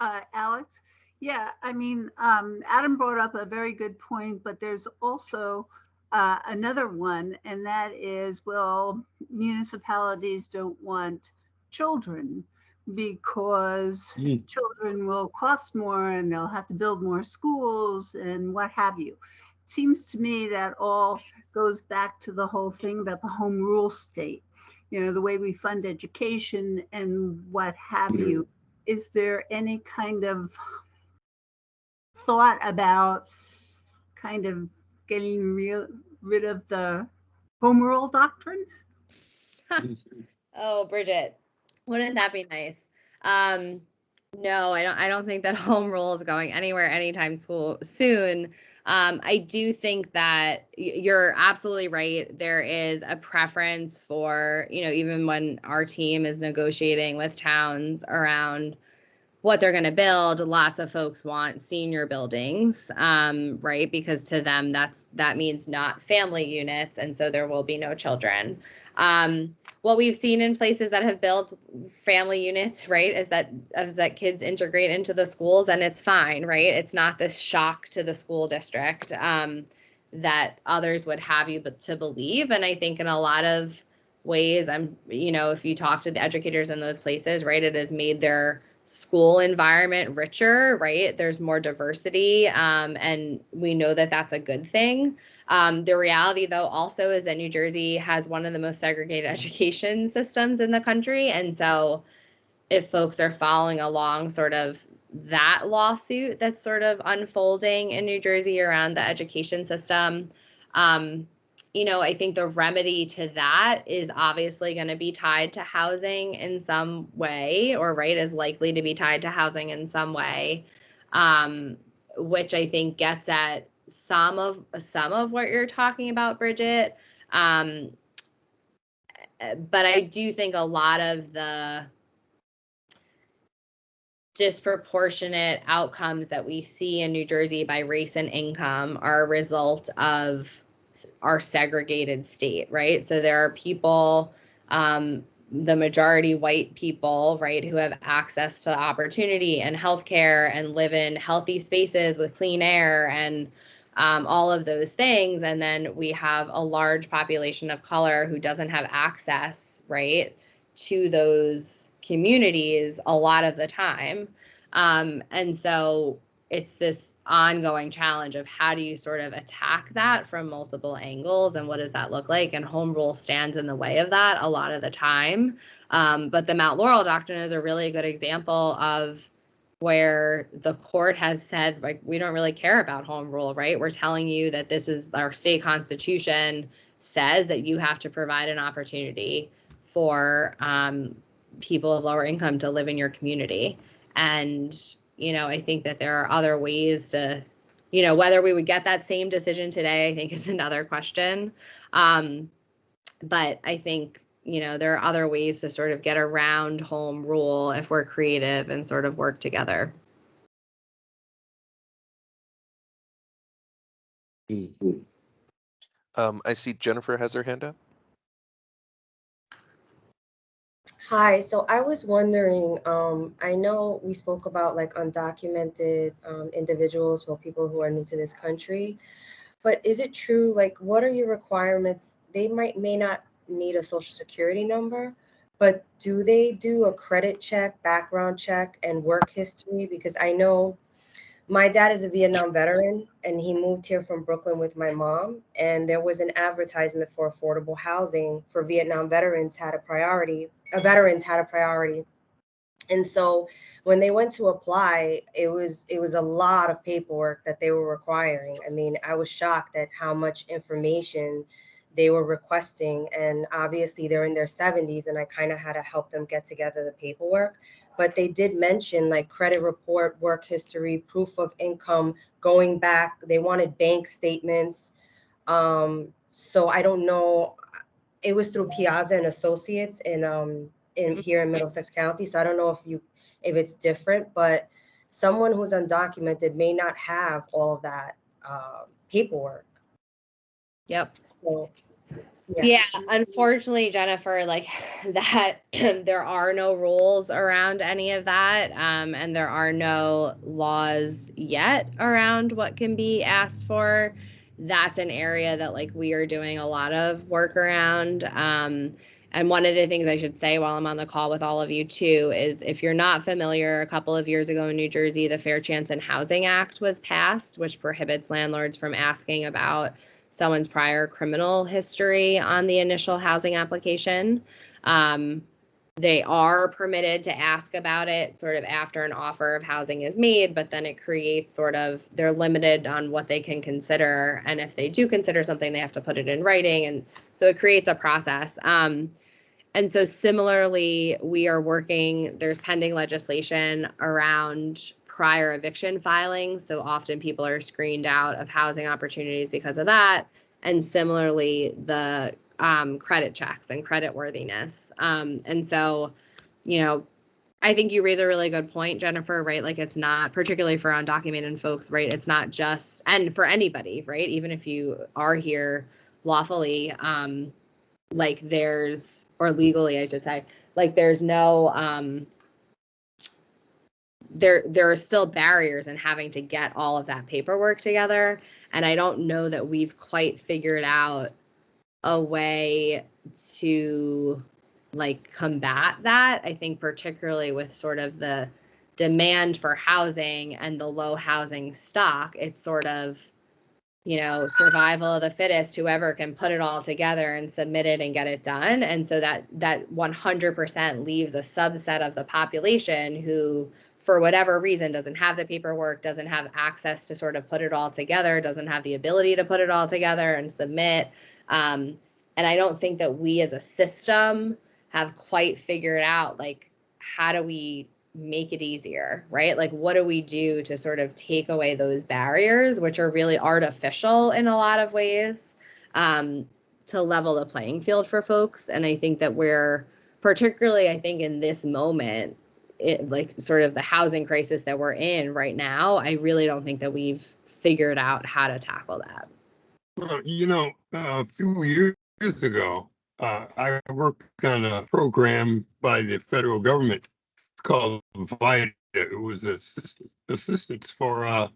Alex, yeah, I mean, Adam brought up a very good point, but there's also another one, and that is, well, municipalities don't want children because children will cost more and they'll have to build more schools and what have you. It seems to me that all goes back to the whole thing about the home rule state, you know, the way we fund education and what have you. Is there any kind of thought about kind of getting rid of the home rule doctrine? Oh, Bridget, wouldn't that be nice? No, I don't think that home rule is going anywhere anytime soon. I do think that you're absolutely right. There is a preference for, you know, even when our team is negotiating with towns around what they're going to build, lots of folks want senior buildings, right? Because to them, that means not family units, and so there will be no children. What we've seen in places that have built family units, right, is that kids integrate into the schools and it's fine, right? It's not this shock to the school district that others would have you to believe. And I think in a lot of ways, you know, if you talk to the educators in those places, right, it has made their school environment richer, right? There's more diversity, and we know that that's a good thing. The reality, though, also is that New Jersey has one of the most segregated education systems in the country. And so if folks are following along sort of that lawsuit that's sort of unfolding in New Jersey around the education system, you know, I think the remedy to that is obviously going to be tied to housing in some way, or right, is likely to be tied to housing in some way, which I think gets at some of what you're talking about, Bridget. But I do think a lot of the disproportionate outcomes that we see in New Jersey by race and income are a result of our segregated state, right? So there are people, the majority white people, right, who have access to opportunity and healthcare and live in healthy spaces with clean air and all of those things. And then we have a large population of color who doesn't have access, right, to those communities a lot of the time. And so it's this ongoing challenge of how do you sort of attack that from multiple angles, and what does that look like? And home rule stands in the way of that a lot of the time. But the Mount Laurel Doctrine is a really good example of where the court has said, like, we don't really care about home rule, right? We're telling you that this is our state constitution says that you have to provide an opportunity for people of lower income to live in your community. And you know, I think that there are other ways to whether we would get that same decision today, I think is another question. But I think, there are other ways to sort of get around home rule if we're creative and sort of work together. I see Jennifer has her hand up. Hi, so I was wondering, I know we spoke about like undocumented individuals or people who are new to this country, but is it true, like what are your requirements? They may not need a social security number, but do they do a credit check, background check, and work history? Because I know my dad is a Vietnam veteran and he moved here from Brooklyn with my mom, and there was an advertisement for affordable housing for Vietnam veterans had a priority. Veterans had a priority. And so when they went to apply, it was a lot of paperwork that they were requiring. I mean, I was shocked at how much information they were requesting. And obviously they're in their 70s and I kind of had to help them get together the paperwork. But they did mention like credit report, work history, proof of income, going back. They wanted bank statements. So I don't know. It was through Piazza and Associates in here in Middlesex County. So I don't know if it's different, but someone who's undocumented may not have all of that paperwork. Yep. So yeah, unfortunately, Jennifer, like that, there are no rules around any of that. And there are no laws yet around what can be asked for. That's an area that like we are doing a lot of work around. And one of the things I should say while I'm on the call with all of you too is if you're not familiar, a couple of years ago in New Jersey, the Fair Chance in Housing Act was passed, which prohibits landlords from asking about someone's prior criminal history on the initial housing application. They are permitted to ask about it sort of after an offer of housing is made, but then it creates sort of, they're limited on what they can consider. And if they do consider something, they have to put it in writing. And so it creates a process. And so similarly, we are working, there's pending legislation around prior eviction filings. So often people are screened out of housing opportunities because of that. And similarly, the credit checks and credit worthiness. And so, I think you raise a really good point, Jennifer, right? Like it's not, particularly for undocumented folks, right? It's not just, and for anybody, right? Even if you are here lawfully, like there's, or legally, I should say, like there's no, there are still barriers in having to get all of that paperwork together. And I don't know that we've quite figured out a way to like combat that. I think particularly with sort of the demand for housing and the low housing stock, it's sort of, survival of the fittest, whoever can put it all together and submit it and get it done. And so that 100% leaves a subset of the population who, for whatever reason, doesn't have the paperwork, doesn't have access to sort of put it all together, doesn't have the ability to put it all together and submit. And I don't think that we as a system have quite figured out, like, how do we make it easier, right? Like, what do we do to sort of take away those barriers, which are really artificial in a lot of ways, to level the playing field for folks? And I think that we're, particularly, I think in this moment, like sort of the housing crisis that we're in right now, I really don't think that we've figured out how to tackle that. Well, a few years ago, I worked on a program by the federal government. It's called VITA. It was assistance for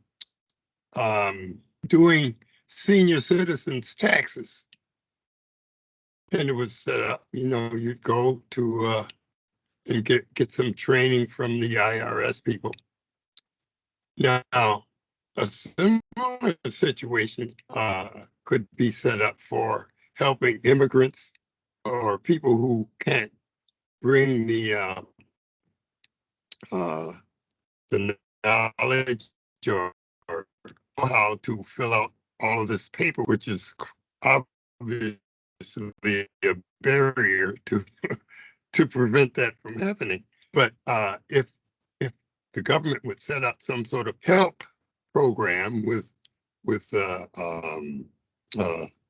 doing senior citizens' taxes. And it was set up, you'd go to and get some training from the IRS people. Now, a similar situation could be set up for helping immigrants or people who can't bring the knowledge or know how to fill out all of this paper, which is obviously a barrier to prevent that from happening. But if the government would set up some sort of help program with with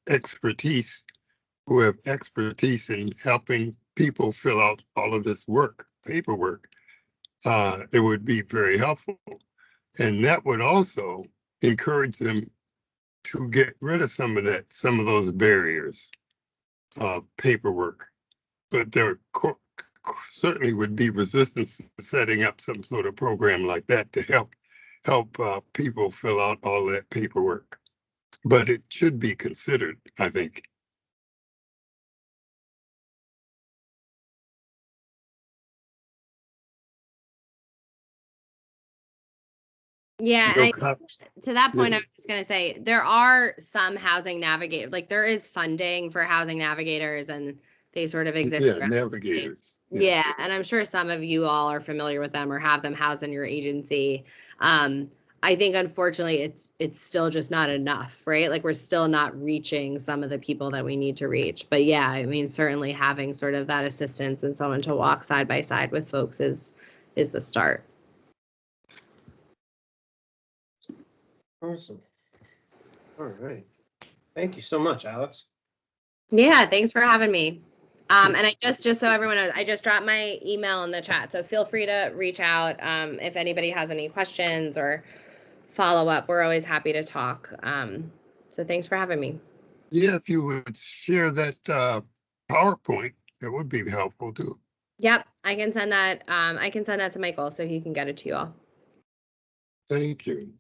expertise, who have expertise in helping people fill out all of this paperwork, it would be very helpful. And that would also encourage them to get rid of some of those barriers of paperwork. But there certainly would be resistance to setting up some sort of program like that to help people fill out all that paperwork. But it should be considered, I think. Yeah, No and cop- to that point, Yeah. I was just gonna say, there are some housing navigators, like there is funding for housing navigators and they sort of exist. Yeah, throughout the state. navigators. Yeah, and I'm sure some of you all are familiar with them or have them housed in your agency. I think unfortunately it's still just not enough, right? Like we're still not reaching some of the people that we need to reach. But yeah, I mean, certainly having sort of that assistance and someone to walk side by side with folks is the start. Awesome. All right. Thank you so much, Alex. Yeah, thanks for having me. And I just so everyone knows, I just dropped my email in the chat. So feel free to reach out if anybody has any questions or follow up. We're always happy to talk. So thanks for having me. Yeah, if you would share that PowerPoint, that would be helpful too. Yep, I can send that. I can send that to Michael so he can get it to you all. Thank you.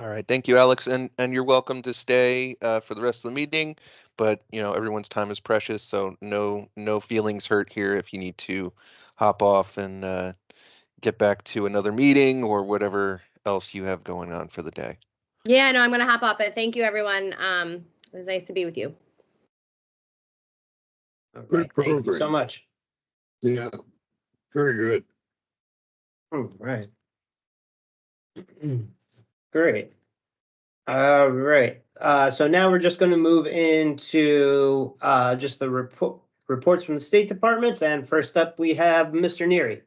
All right, thank you, Alex, and you're welcome to stay for the rest of the meeting. But you know, everyone's time is precious, so no feelings hurt here if you need to hop off and get back to another meeting or whatever else you have going on for the day. Yeah, no, I'm gonna hop up, but thank you, everyone. It was nice to be with you. Good Thank you so program. much. Yeah, very good. All right. Great. All right. So now we're just going to move into just the reports from the state departments. And first up, we have Mr. Neary.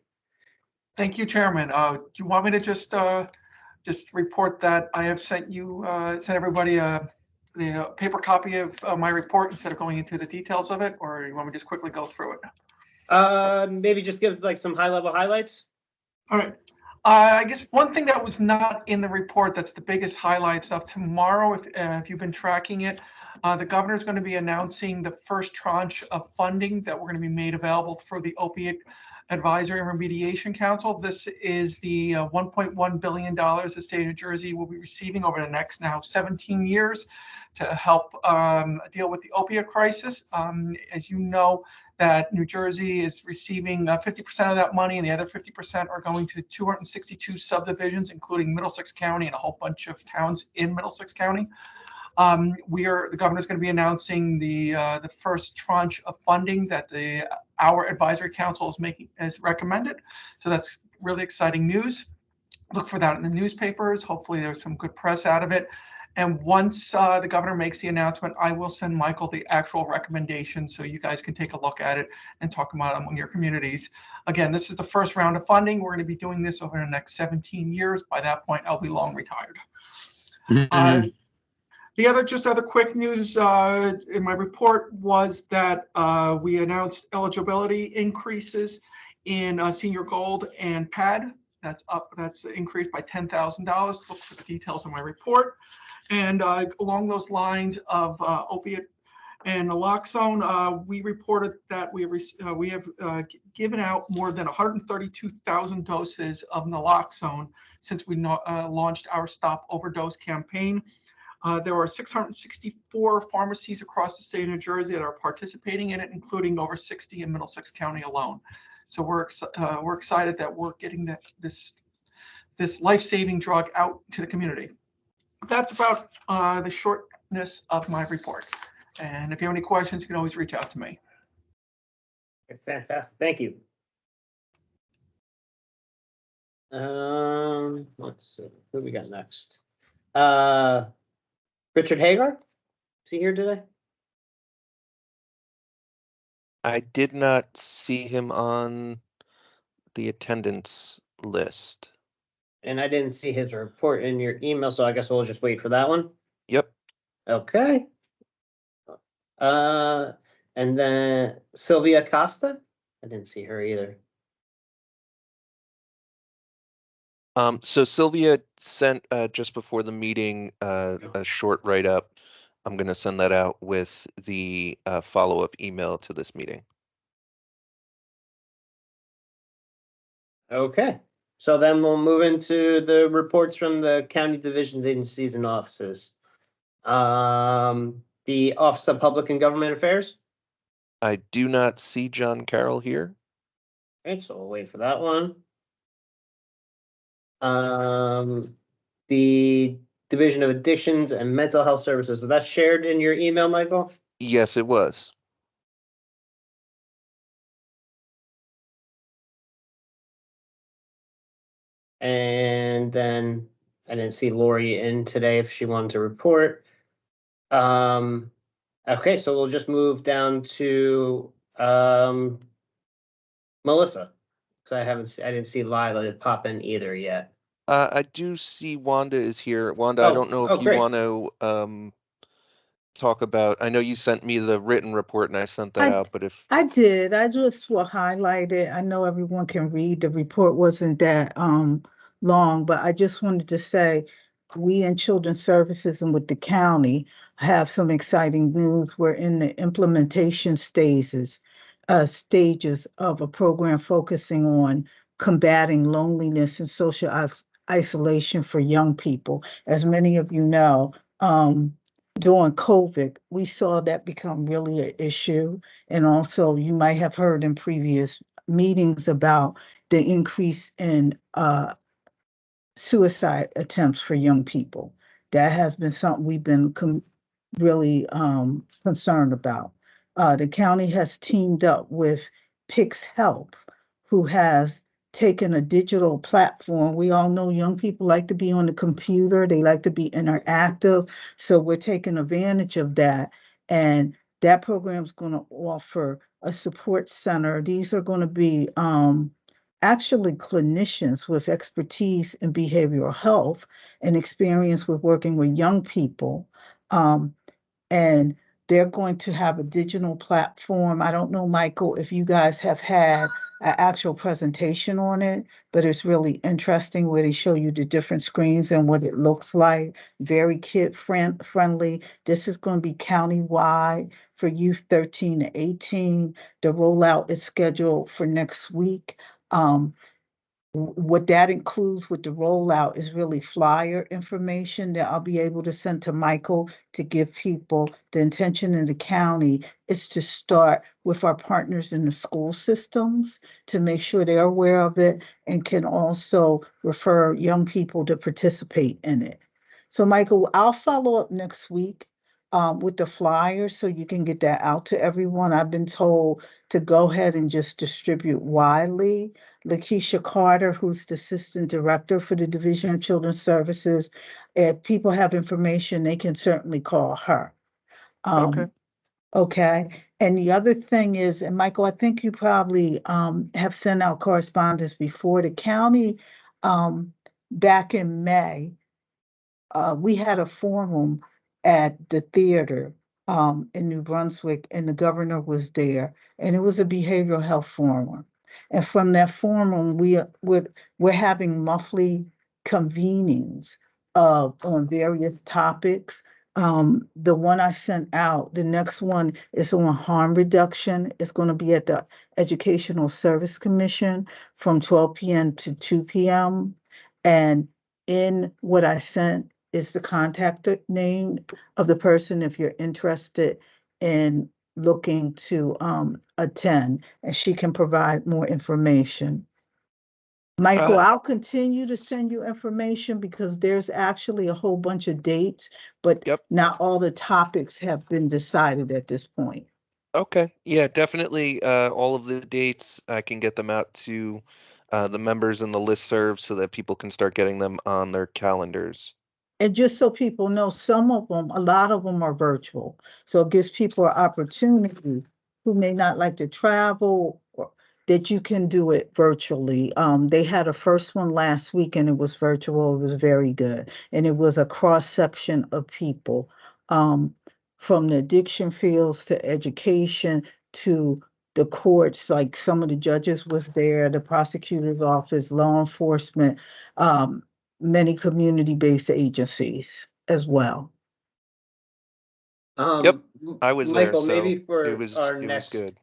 Thank you, Chairman. Do you want me to just report that I have sent everybody the paper copy of my report instead of going into the details of it, or you want me to just quickly go through it? Maybe just give like some high-level highlights. All right. I guess one thing that was not in the report that's the biggest highlight stuff tomorrow, if you've been tracking it, the governor is going to be announcing the first tranche of funding that we're going to be made available for the Opiate Advisory and Remediation Council. This is the $1.1 billion the state of New Jersey will be receiving over the next now 17 years to help deal with the opiate crisis. As you know, that New Jersey is receiving 50% of that money, and the other 50% are going to 262 subdivisions, including Middlesex County and a whole bunch of towns in Middlesex County. The governor's going to be announcing the first tranche of funding that our advisory council is recommended. So that's really exciting news. Look for that in the newspapers. Hopefully there's some good press out of it. And once the governor makes the announcement, I will send Michael the actual recommendation so you guys can take a look at it and talk about it among your communities. Again, this is the first round of funding. We're going to be doing this over the next 17 years. By that point, I'll be long retired. The other quick news in my report was that we announced eligibility increases in Senior Gold and PAD. That's increased by $10,000. Look for the details in my report. And along those lines of opiate and naloxone, we reported that we have given out more than 132,000 doses of naloxone since we launched our Stop Overdose campaign. There are 664 pharmacies across the state of New Jersey that are participating in it, including over 60 in Middlesex County alone. So we're excited that we're getting this life-saving drug out to the community. That's about the shortness of my report. And if you have any questions, you can always reach out to me. Fantastic. Thank you. Let's see. Who we got next? Richard Hagar? Is he here today? I did not see him on the attendance list. And I didn't see his report in your email, so I guess we'll just wait for that one. Yep. Okay. And then Sylvia Costa? I didn't see her either. So Sylvia sent just before the meeting a short write-up. I'm going to send that out with the follow-up email to this meeting. Okay. So then we'll move into the reports from the county divisions, agencies, and offices. The Office of Public and Government Affairs. I do not see John Carroll here. Okay, so we'll wait for that one. The Division of Addictions and Mental Health Services. Was that shared in your email, Michael? Yes, it was. And then I didn't see Lori in today if she wanted to report. Okay, so we'll just move down to Melissa. So I didn't see Lila pop in either yet. I do see Wanda is here. Wanda, I don't know if you great. want to talk about, I know you sent me the written report and I sent that out, but if I did. I just will highlight it. I know everyone can read. The report wasn't that long, but I just wanted to say we in Children's Services and with the county have some exciting news. We're in the implementation stages of a program focusing on combating loneliness and social isolation for young people. As many of you know, during COVID, we saw that become really an issue. And also, you might have heard in previous meetings about the increase in suicide attempts for young people. That has been something we've been really concerned about. The county has teamed up with Pix Help, who has taken a digital platform. We all know young people like to be on the computer, they like to be interactive. So we're taking advantage of that. And that program is going to offer a support center. These are going to be actually clinicians with expertise in behavioral health and experience with working with young people. And they're going to have a digital platform. I don't know, Michael, if you guys have had an actual presentation on it, but it's really interesting where they show you the different screens and what it looks like. Very friendly. This is going to be countywide for youth 13 to 18. The rollout is scheduled for next week. What that includes with the rollout is really flyer information that I'll be able to send to Michael to give people. The intention in the county is to start with our partners in the school systems to make sure they're aware of it and can also refer young people to participate in it. So Michael, I'll follow up next week with the flyers so you can get that out to everyone. I've been told to go ahead and just distribute widely. Lakeisha Carter, who's the Assistant Director for the Division of Children's Services. If people have information, they can certainly call her. Okay. Okay. And the other thing is, and Michael, I think you probably have sent out correspondence before. The county back in May, we had a forum at the theater in New Brunswick, and the governor was there, and it was a behavioral health forum. And from that forum, we're having monthly convenings on various topics. The one I sent out, the next one is on harm reduction. It's going to be at the Educational Service Commission from 12 p.m. to 2 p.m. And in what I sent is the contact name of the person if you're interested in looking to attend, and she can provide more information. Michael, I'll continue to send you information because there's actually a whole bunch of dates, but not all the topics have been decided at this point. Okay, yeah, definitely. All of the dates, I can get them out to the members in the listserv so that people can start getting them on their calendars. And just so people know, a lot of them are virtual. So it gives people an opportunity who may not like to travel, or that you can do it virtually. They had a first one last week and it was virtual. It was very good. And it was a cross section of people, from the addiction fields to education to the courts. Like some of the judges was there, the prosecutor's office, law enforcement, many community-based agencies as well. Yep, I was there, Michael, so maybe it for was our it was next, good.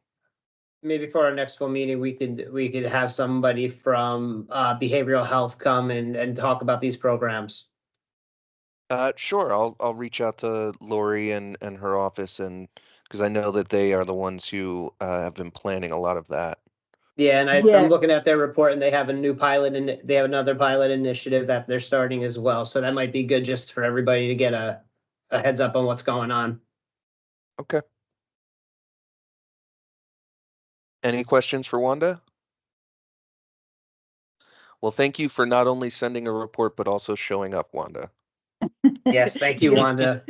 maybe for our next full meeting, we could have somebody from behavioral health come and talk about these programs. Sure, I'll reach out to Lori and her office, and because I know that they are the ones who have been planning a lot of that. Yeah, and I'm Yeah, looking at their report and they have a new pilot and they have another pilot initiative that they're starting as well. So that might be good just for everybody to get a heads up on what's going on. Okay. Any questions for Wanda? Well, thank you for not only sending a report, but also showing up, Wanda. Yes, thank you, Wanda.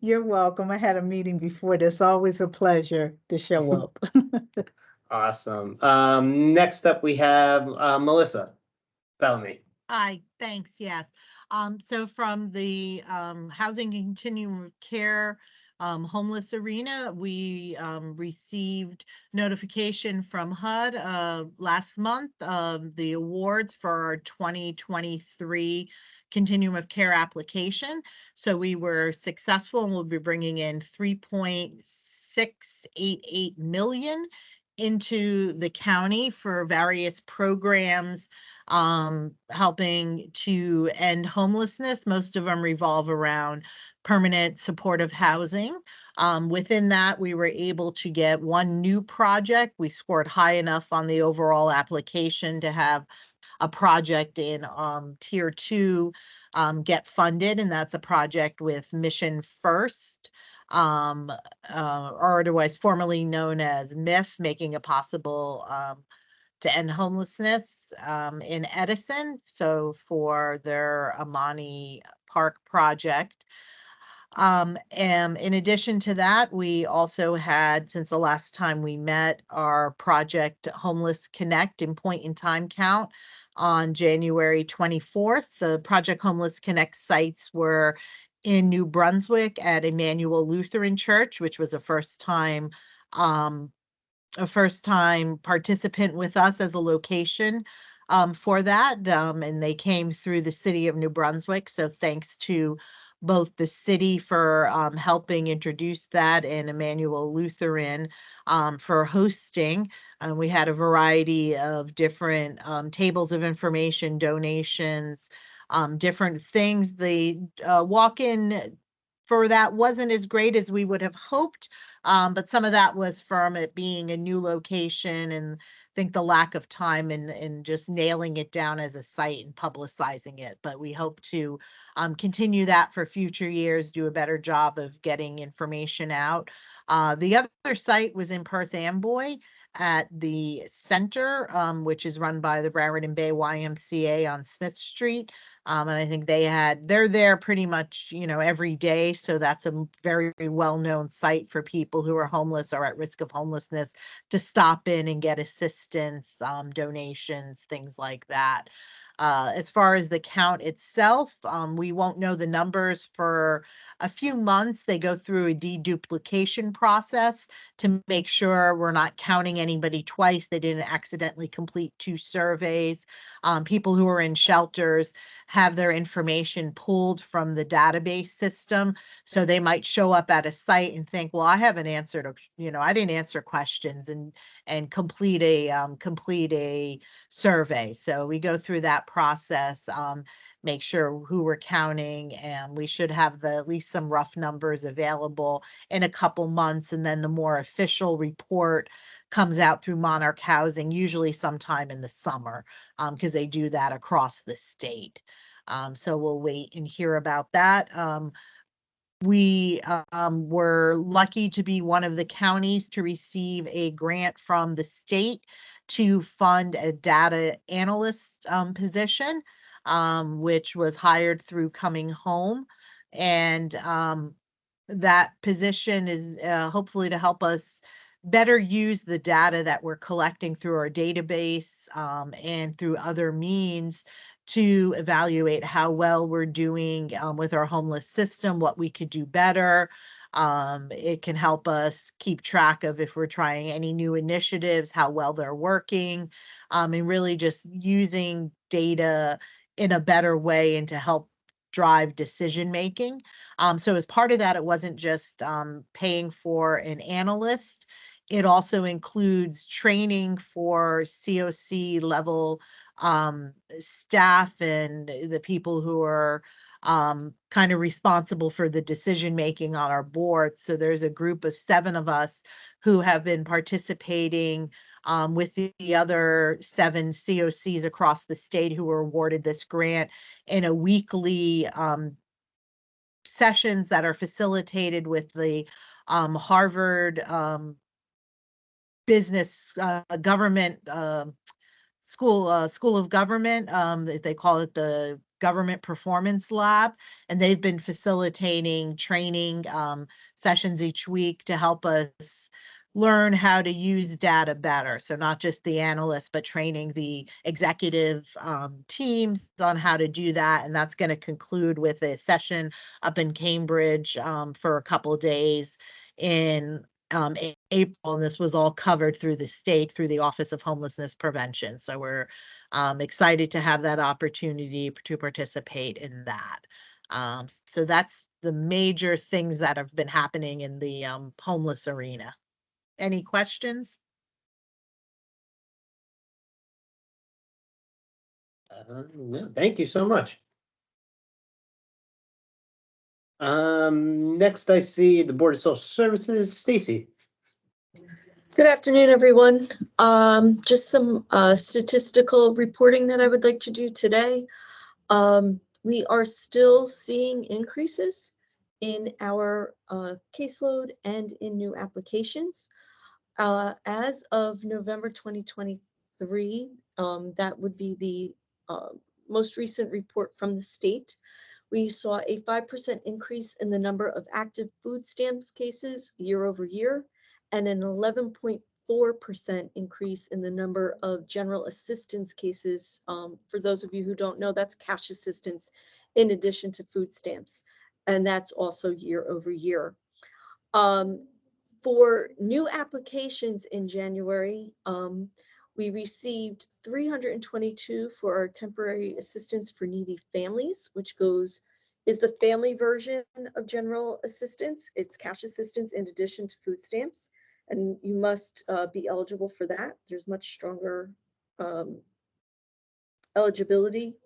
You're welcome. I had a meeting before this. Always a pleasure to show up. Awesome. Next up, we have Melissa Bellamy. Hi, thanks, yes. So from the Housing Continuum of Care homeless arena, we received notification from HUD last month of the awards for our 2023 Continuum of Care application. So we were successful and we'll be bringing in 3.688 million into the county for various programs helping to end homelessness. Most of them revolve around permanent supportive housing. Within that, we were able to get one new project. We scored high enough on the overall application to have a project in tier 2 get funded, and that's a project with Mission First, or otherwise formerly known as MIF, Making It Possible to End Homelessness in Edison. So for their Amani Park project. And in addition to that, we also had, since the last time we met, our project Homeless Connect in point in time count on January 24th. The Project Homeless Connect sites were in New Brunswick at Emmanuel Lutheran Church, which was a first time participant with us as a location for that. And they came through the city of New Brunswick. So thanks to both the city for helping introduce that and Emmanuel Lutheran for hosting. We had a variety of different tables of information, donations, different things. The walk-in for that wasn't as great as we would have hoped. But some of that was from it being a new location, and I think the lack of time and just nailing it down as a site and publicizing it. But we hope to continue that for future years, do a better job of getting information out. The other site was in Perth Amboy at the center, which is run by the Broward and Bay YMCA on Smith Street. And I think they're there pretty much, every day. So that's a very well-known site for people who are homeless or at risk of homelessness to stop in and get assistance, donations, things like that. As far as the count itself, we won't know the numbers for a few months. They go through a deduplication process to make sure we're not counting anybody twice. They didn't accidentally complete 2 surveys. People who are in shelters have their information pulled from the database system. So they might show up at a site and think, well, I haven't answered, I didn't answer questions and complete a survey. So we go through that process, make sure who we're counting, and we should have at least some rough numbers available in a couple months. And then the more official report comes out through Monarch Housing, usually sometime in the summer, because they do that across the state. So we'll wait and hear about that. We were lucky to be one of the counties to receive a grant from the state to fund a data analyst position, which was hired through Coming Home. And that position is hopefully to help us better use the data that we're collecting through our database and through other means to evaluate how well we're doing with our homeless system, what we could do better. It can help us keep track of if we're trying any new initiatives, how well they're working, and really just using data in a better way and to help drive decision making. So as part of that, it wasn't just paying for an analyst. It also includes training for COC level staff and the people who are kind of responsible for the decision making on our board. So there's a group of 7 of us who have been participating with the other 7 COCs across the state who were awarded this grant in a weekly sessions that are facilitated with the Harvard business government school of government. They call it the Government Performance Lab, and they've been facilitating training sessions each week to help us learn how to use data better. So not just the analysts, but training the executive teams on how to do that. And that's going to conclude with a session up in Cambridge for a couple of days in April, and this was all covered through the state, through the Office of Homelessness Prevention. So we're excited to have that opportunity to participate in that. So that's the major things that have been happening in the homeless arena. Any questions? No, thank you so much. Next I see the Board of Social Services, Stacy. Good afternoon, everyone. Just some statistical reporting that I would like to do today. We are still seeing increases in our caseload and in new applications. As of November 2023, that would be the most recent report from the state. We saw a 5% increase in the number of active food stamps cases year over year, and an 11.4% increase in the number of general assistance cases. For those of you who don't know, that's cash assistance in addition to food stamps, and that's also year over year. For new applications in January, we received 322 for our temporary assistance for needy families, which is the family version of general assistance. It's cash assistance in addition to food stamps, and you must be eligible for that. There's much stronger eligibility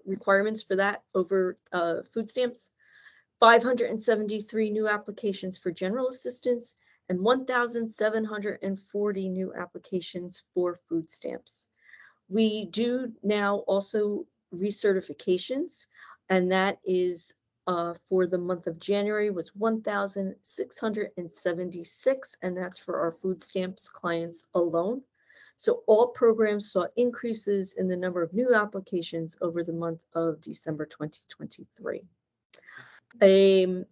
requirements for that over food stamps. 573 new applications for general assistance and 1,740 new applications for food stamps. We do now also recertifications, and that is for the month of January was 1,676, and that's for our food stamps clients alone. So all programs saw increases in the number of new applications over the month of December 2023.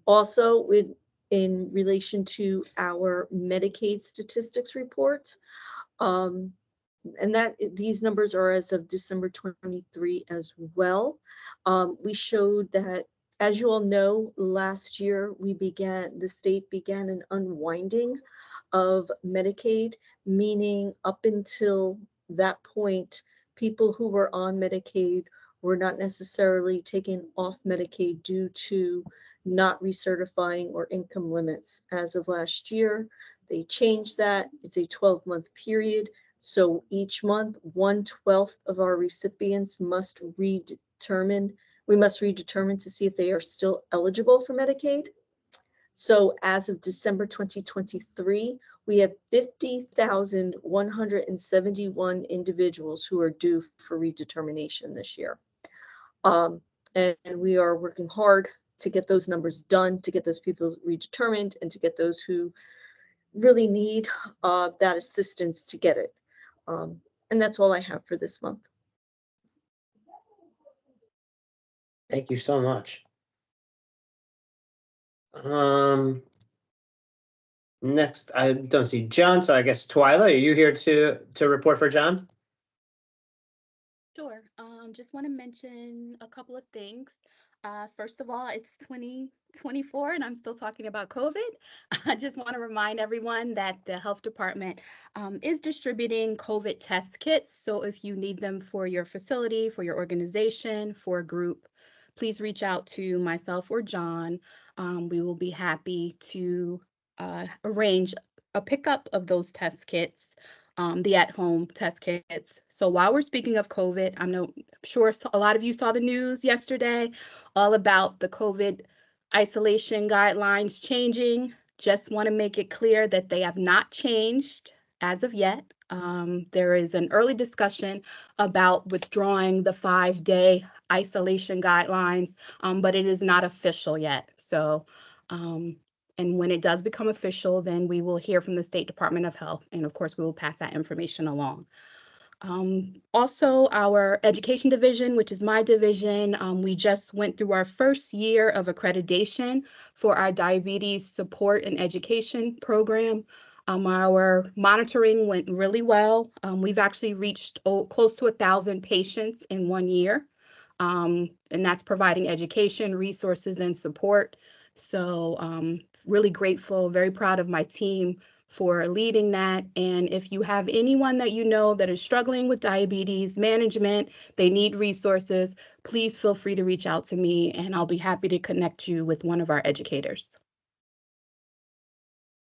Also, in relation to our Medicaid statistics report, and that these numbers are as of December 23 as well. We showed that, as you all know, last year the state began an unwinding of Medicaid, meaning up until that point, people who were on Medicaid were not necessarily taken off Medicaid due to not recertifying or income limits. As of last year, they changed that. It's a 12-month period. So each month, 1/12 of our recipients must redetermine. We must redetermine to see if they are still eligible for Medicaid. So as of December 2023, we have 50,171 individuals who are due for redetermination this year. And we are working hard to get those numbers done, to get those people redetermined, and to get those who really need that assistance to get it. And that's all I have for this month. Thank you so much. Next, I don't see John, so I guess Twyla, are you here to report for John? Sure. Just want to mention a couple of things. First of all, it's 2024 and I'm still talking about COVID. I just want to remind everyone that the health department is distributing COVID test kits. So if you need them for your facility, for your organization, for a group, please reach out to myself or John. We will be happy to arrange a pickup of those test kits, the at-home test kits. So while we're speaking of COVID, I'm sure a lot of you saw the news yesterday all about the COVID isolation guidelines changing. Just want to make it clear that they have not changed as of yet. There is an early discussion about withdrawing the 5-day isolation guidelines, but it is not official yet. So, and when it does become official, then we will hear from the State Department of Health. And of course, we will pass that information along. Also, our education division, which is my division, we just went through our first year of accreditation for our diabetes support and education program. Our monitoring went really well. We've actually reached close to 1,000 patients in 1 year, and that's providing education, resources, and support. So really grateful, very proud of my team for leading that. And if you have anyone that you know that is struggling with diabetes management, they need resources, please feel free to reach out to me and I'll be happy to connect you with one of our educators.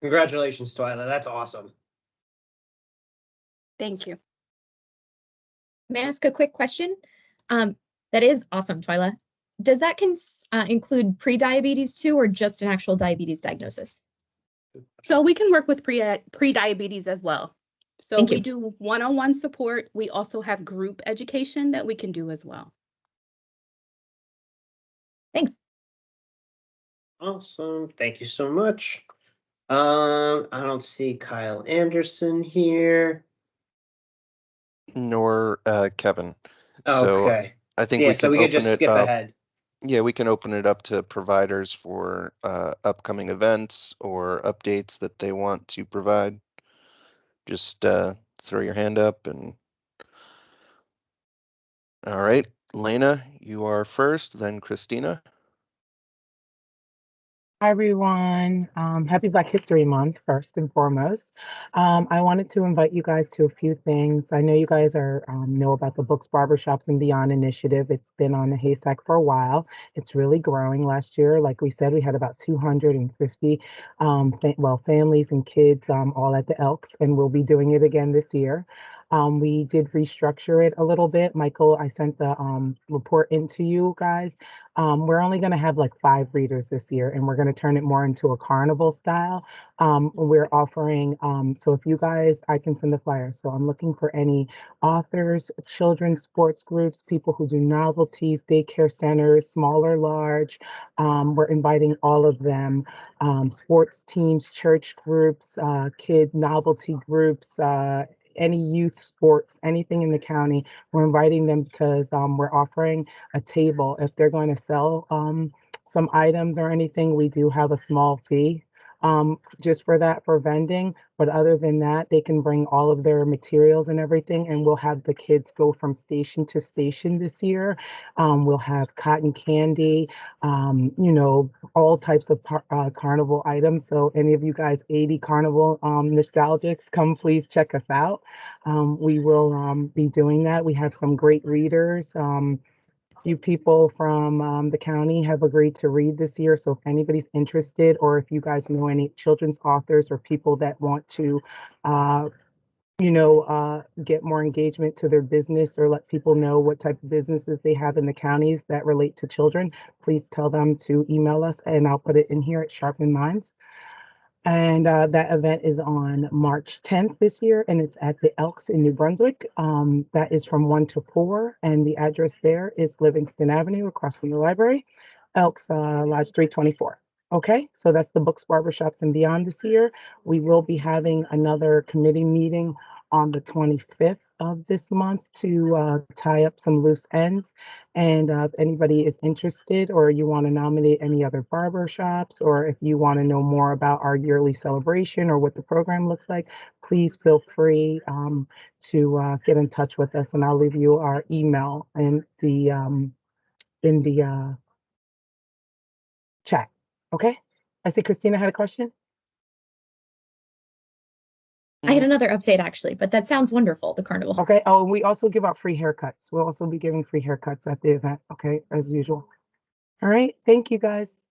Congratulations, Twyla. That's awesome. Thank you. May I ask a quick question? That is awesome, Twyla. Does that include pre-diabetes too, or just an actual diabetes diagnosis? So we can work with pre-diabetes as well. So Thank you. we do one-on-one support. We also have group education that we can do as well. Thanks. Awesome. Thank you so much. I don't see Kyle Anderson here. Nor Kevin. So Okay. I think Yeah, we so can we could open just it skip up. ahead. Yeah, we can open it up to providers for upcoming events or updates that they want to provide. Just throw your hand up and. All right, Lena, you are first, then Christina. Hi, everyone. Happy Black History Month, first and foremost. I wanted to invite you guys to a few things. I know you guys know about the Books, Barbershops, and Beyond initiative. It's been on the Haystack for a while. It's really growing. Last year, like we said, we had about 250 families and kids all at the Elks, and we'll be doing it again this year. We did restructure it a little bit. Michael, I sent the report into you guys. We're only going to have like 5 readers this year, and we're going to turn it more into a carnival style. We're offering, so if you guys, I can send the flyer. So I'm looking for any authors, children's sports groups, people who do novelties, daycare centers, small or large. We're inviting all of them, sports teams, church groups, kid novelty groups, any youth sports, anything in the county. We're inviting them because we're offering a table. If they're going to sell some items or anything, we do have a small fee just for that, for vending. But other than that, they can bring all of their materials and everything, and we'll have the kids go from station to station this year. We'll have cotton candy, all types of carnival items. So any of you guys 80 carnival nostalgics, come please check us out. We will be doing that. We have some great readers. Few people from the county have agreed to read this year. So if anybody's interested, or if you guys know any children's authors or people that want to, get more engagement to their business or let people know what type of businesses they have in the counties that relate to children, please tell them to email us and I'll put it in here at Sharpen Minds. And that event is on March 10th this year, and it's at the Elks in New Brunswick. That is from 1 to 4, and the address there is Livingston Avenue across from the library, Elks Lodge 324. Okay, so that's the Books, Barbershops, and Beyond this year. We will be having another committee meeting on the 25th of this month to tie up some loose ends. And if anybody is interested, or you want to nominate any other barber shops, or if you want to know more about our yearly celebration or what the program looks like, please feel free to get in touch with us. And I'll leave you our email in the chat. Okay. I see Christina had a question. I had another update actually, but that sounds wonderful, the carnival. Okay. Oh, and we also give out free haircuts. We'll also be giving free haircuts at the event. Okay, as usual. All right. Thank you, guys.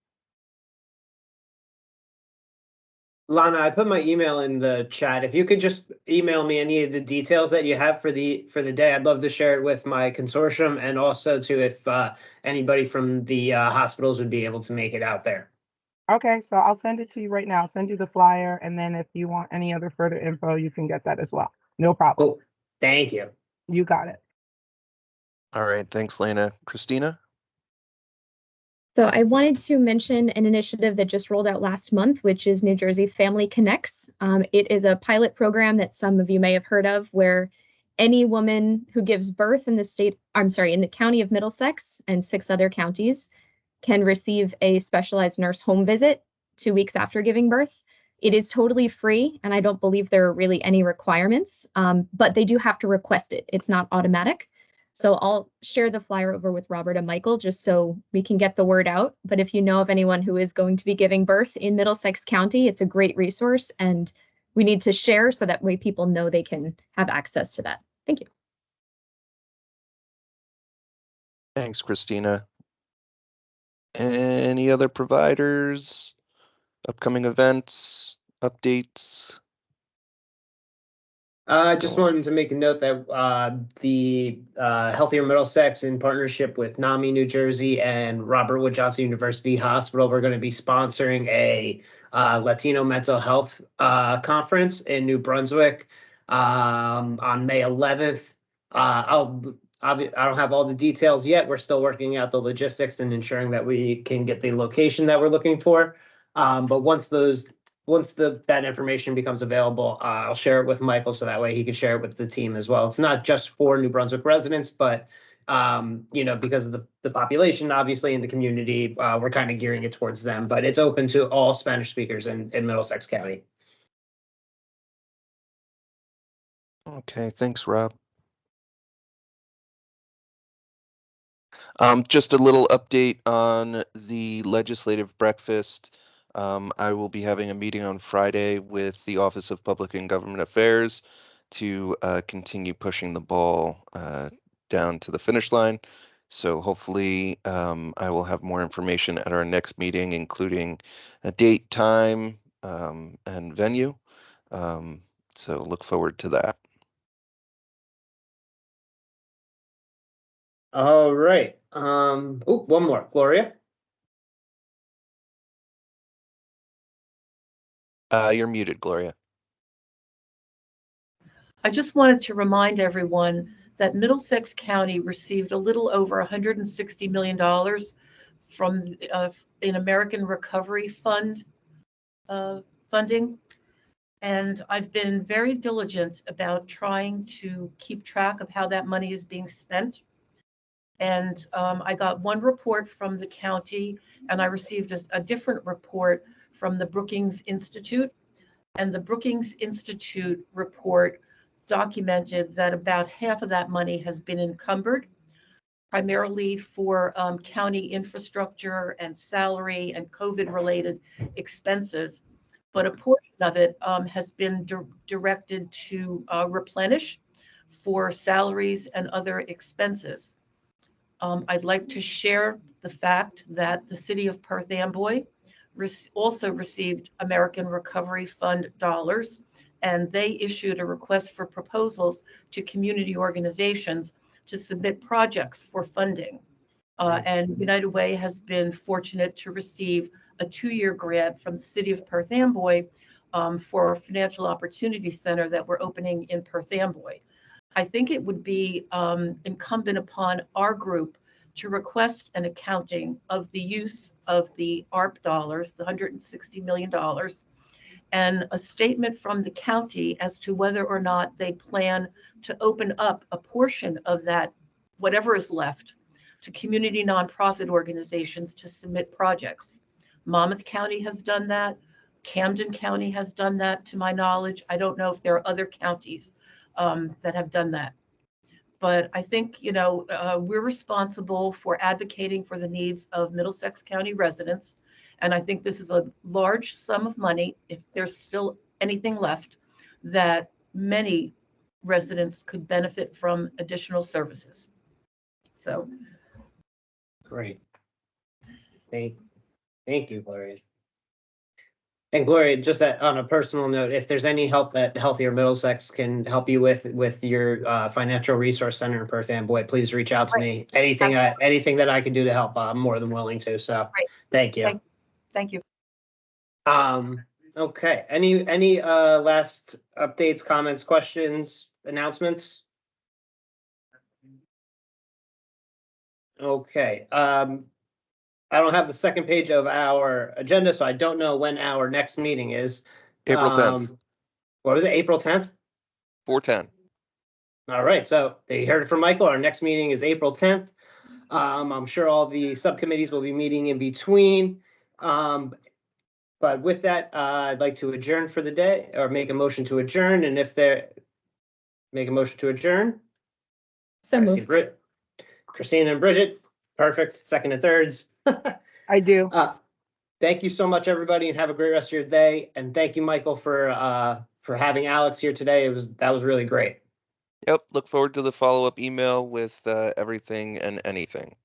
Lana, I put my email in the chat. If you could just email me any of the details that you have for the day, I'd love to share it with my consortium, and also to if anybody from the hospitals would be able to make it out there. Okay, so I'll send it to you right now. I'll send you the flyer, and then if you want any other further info, you can get that as well. No problem. Cool. Thank you. You got it. All right, thanks, Lena. Christina? So I wanted to mention an initiative that just rolled out last month, which is New Jersey Family Connects. It is a pilot program that some of you may have heard of, where any woman who gives birth in the county of Middlesex and 6 other counties can receive a specialized nurse home visit 2 weeks after giving birth. It is totally free, and I don't believe there are really any requirements, but they do have to request it. It's not automatic. So I'll share the flyer over with Robert and Michael just so we can get the word out. But if you know of anyone who is going to be giving birth in Middlesex County, it's a great resource, and we need to share so that way people know they can have access to that. Thank you. Thanks, Christina. Any other providers, upcoming events, updates? I just wanted to make a note that the Healthier Middlesex, in partnership with NAMI New Jersey and Robert Wood Johnson University Hospital, we're going to be sponsoring a Latino mental health conference in New Brunswick on May 11th. I don't have all the details yet. We're still working out the logistics and ensuring that we can get the location that we're looking for. But once that information becomes available, I'll share it with Michael so that way he can share it with the team as well. It's not just for New Brunswick residents, but because of the population, obviously, in the community, we're kind of gearing it towards them. But it's open to all Spanish speakers in Middlesex County. Okay, thanks, Rob. Just a little update on the legislative breakfast. I will be having a meeting on Friday with the Office of Public and Government Affairs to continue pushing the ball down to the finish line. So hopefully I will have more information at our next meeting, including a date, time, and venue. So look forward to that. All right. One more. Gloria? You're muted, Gloria. I just wanted to remind everyone that Middlesex County received a little over $160 million from an American Recovery Fund funding. And I've been very diligent about trying to keep track of how that money is being spent. And I got one report from the county, and I received a different report from the Brookings Institute. And the Brookings Institute report documented that about half of that money has been encumbered, primarily for county infrastructure and salary and COVID-related expenses. But a portion of it has been directed to replenish for salaries and other expenses. I'd like to share the fact that the city of Perth Amboy also received American Recovery Fund dollars, and they issued a request for proposals to community organizations to submit projects for funding. And United Way has been fortunate to receive a 2-year grant from the city of Perth Amboy for a financial opportunity center that we're opening in Perth Amboy. I think it would be incumbent upon our group to request an accounting of the use of the ARP dollars, the $160 million, and a statement from the county as to whether or not they plan to open up a portion of that, whatever is left, to community nonprofit organizations to submit projects. Monmouth County has done that. Camden County has done that, to my knowledge. I don't know if there are other counties that have done that. But I think, we're responsible for advocating for the needs of Middlesex County residents. And I think this is a large sum of money, if there's still anything left, that many residents could benefit from additional services. So. Great. Thank you, Gloria. And Gloria, just that on a personal note, if there's any help that Healthier Middlesex can help you with your financial resource center in Perth Amboy, please reach out to me. Anything that I can do to help, I'm more than willing to. So thank you. Thank you. Okay. Any last updates, comments, questions, announcements? Okay. I don't have the second page of our agenda, so I don't know when our next meeting is. April 10th. What is it, April 10th? 4:10. All right, so they heard it from Michael. Our next meeting is April 10th. I'm sure all the subcommittees will be meeting in between. But with that, I'd like to adjourn for the day, or make a motion to adjourn, and if there, make a motion to adjourn. So moved. Christina and Bridget, perfect, second and thirds. I do. Thank you so much, everybody, and have a great rest of your day. And thank you, Michael, for having Alex here today. That was really great. Yep. Look forward to the follow-up email with everything and anything.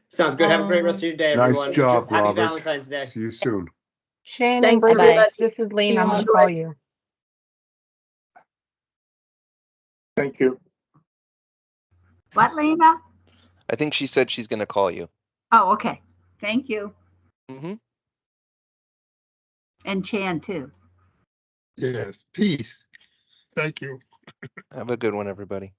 Sounds good. Have a great rest of your day, everyone. Nice job, Happy Robert. Valentine's Day. See you soon. Shannon, Thanks, Bridget, everybody. this is Lane. I'm going to Enjoy. call you. Thank you. What, Lena? I think she said she's going to call you. Oh, okay. Thank you. Mm-hmm. And Chan too. Yes, peace. Thank you. Have a good one, everybody.